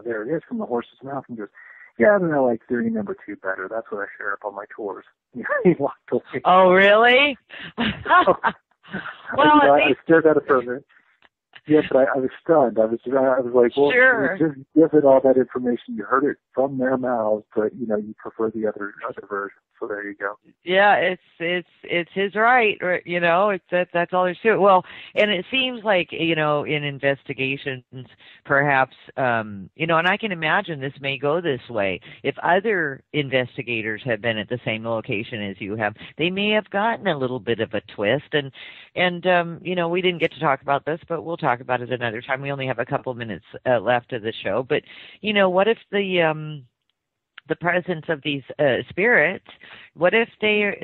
there it is from the horse's mouth. And he goes, yeah, but I like theory number 2 better. That's what I share up on my tours. He walked away. Oh, really? Well, I stared at it for a minute. Yes, I was stunned. I was like, well, Sure. just given all that information, you heard it from their mouths, but you prefer the other version. So there you go. Yeah, it's his right, that's all there's to it. Well, and it seems like, in investigations, perhaps, and I can imagine this may go this way. If other investigators have been at the same location as you have, they may have gotten a little bit of a twist. And we didn't get to talk about this, but we'll talk about it another time. We only have a couple minutes left of the show. But, what if the presence of these spirits, what if they're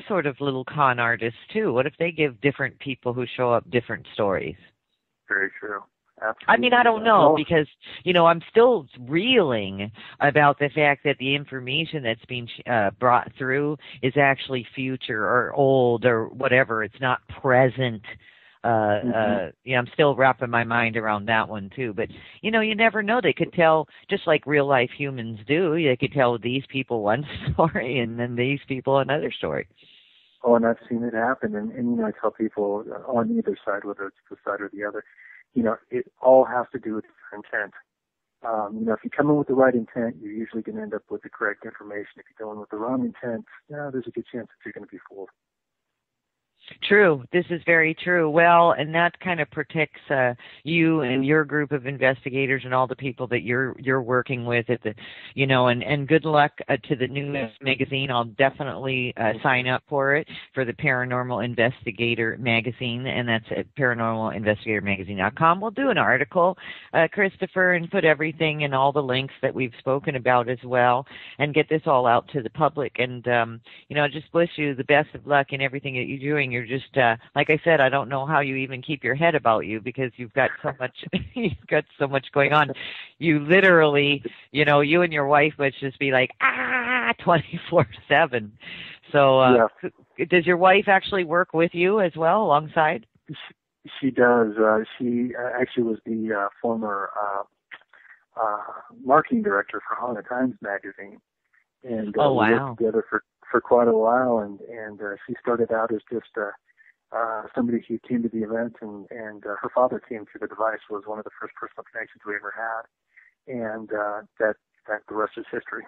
sort of little con artists too? What if they give different people who show up different stories? Very true. Absolutely. I mean, I don't know, because, I'm still reeling about the fact that the information that's being brought through is actually future or old or whatever. It's not present. I'm still wrapping my mind around that one too. But you never know. They could tell, just like real life humans do. They could tell these people one story and then these people another story. Oh, and I've seen it happen. And I tell people on either side, whether it's the side or the other, it all has to do with your intent. If you come in with the right intent, you're usually going to end up with the correct information. If you go in with the wrong intent, there's a good chance that you're going to be fooled. True. This is very true. Well, and that kind of protects you and your group of investigators and all the people that you're working with at the, and good luck to the new magazine. I'll definitely sign up for it, for the Paranormal Investigator magazine, and that's at paranormalinvestigatormagazine.com. We'll do an article, Christopher, and put everything and all the links that we've spoken about as well, and get this all out to the public. And I just wish you the best of luck in everything that you're doing. You're just, like I said, I don't know how you even keep your head about you, because you've got so much going on. You literally, you and your wife must just be like, 24/7. So, Does your wife actually work with you as well alongside? She does. She actually was the former marketing director for Haunted Times magazine. And we worked together for quite a while, and she started out as just somebody who came to the event, and her father came through the device, was one of the first personal connections we ever had, and that the rest is history.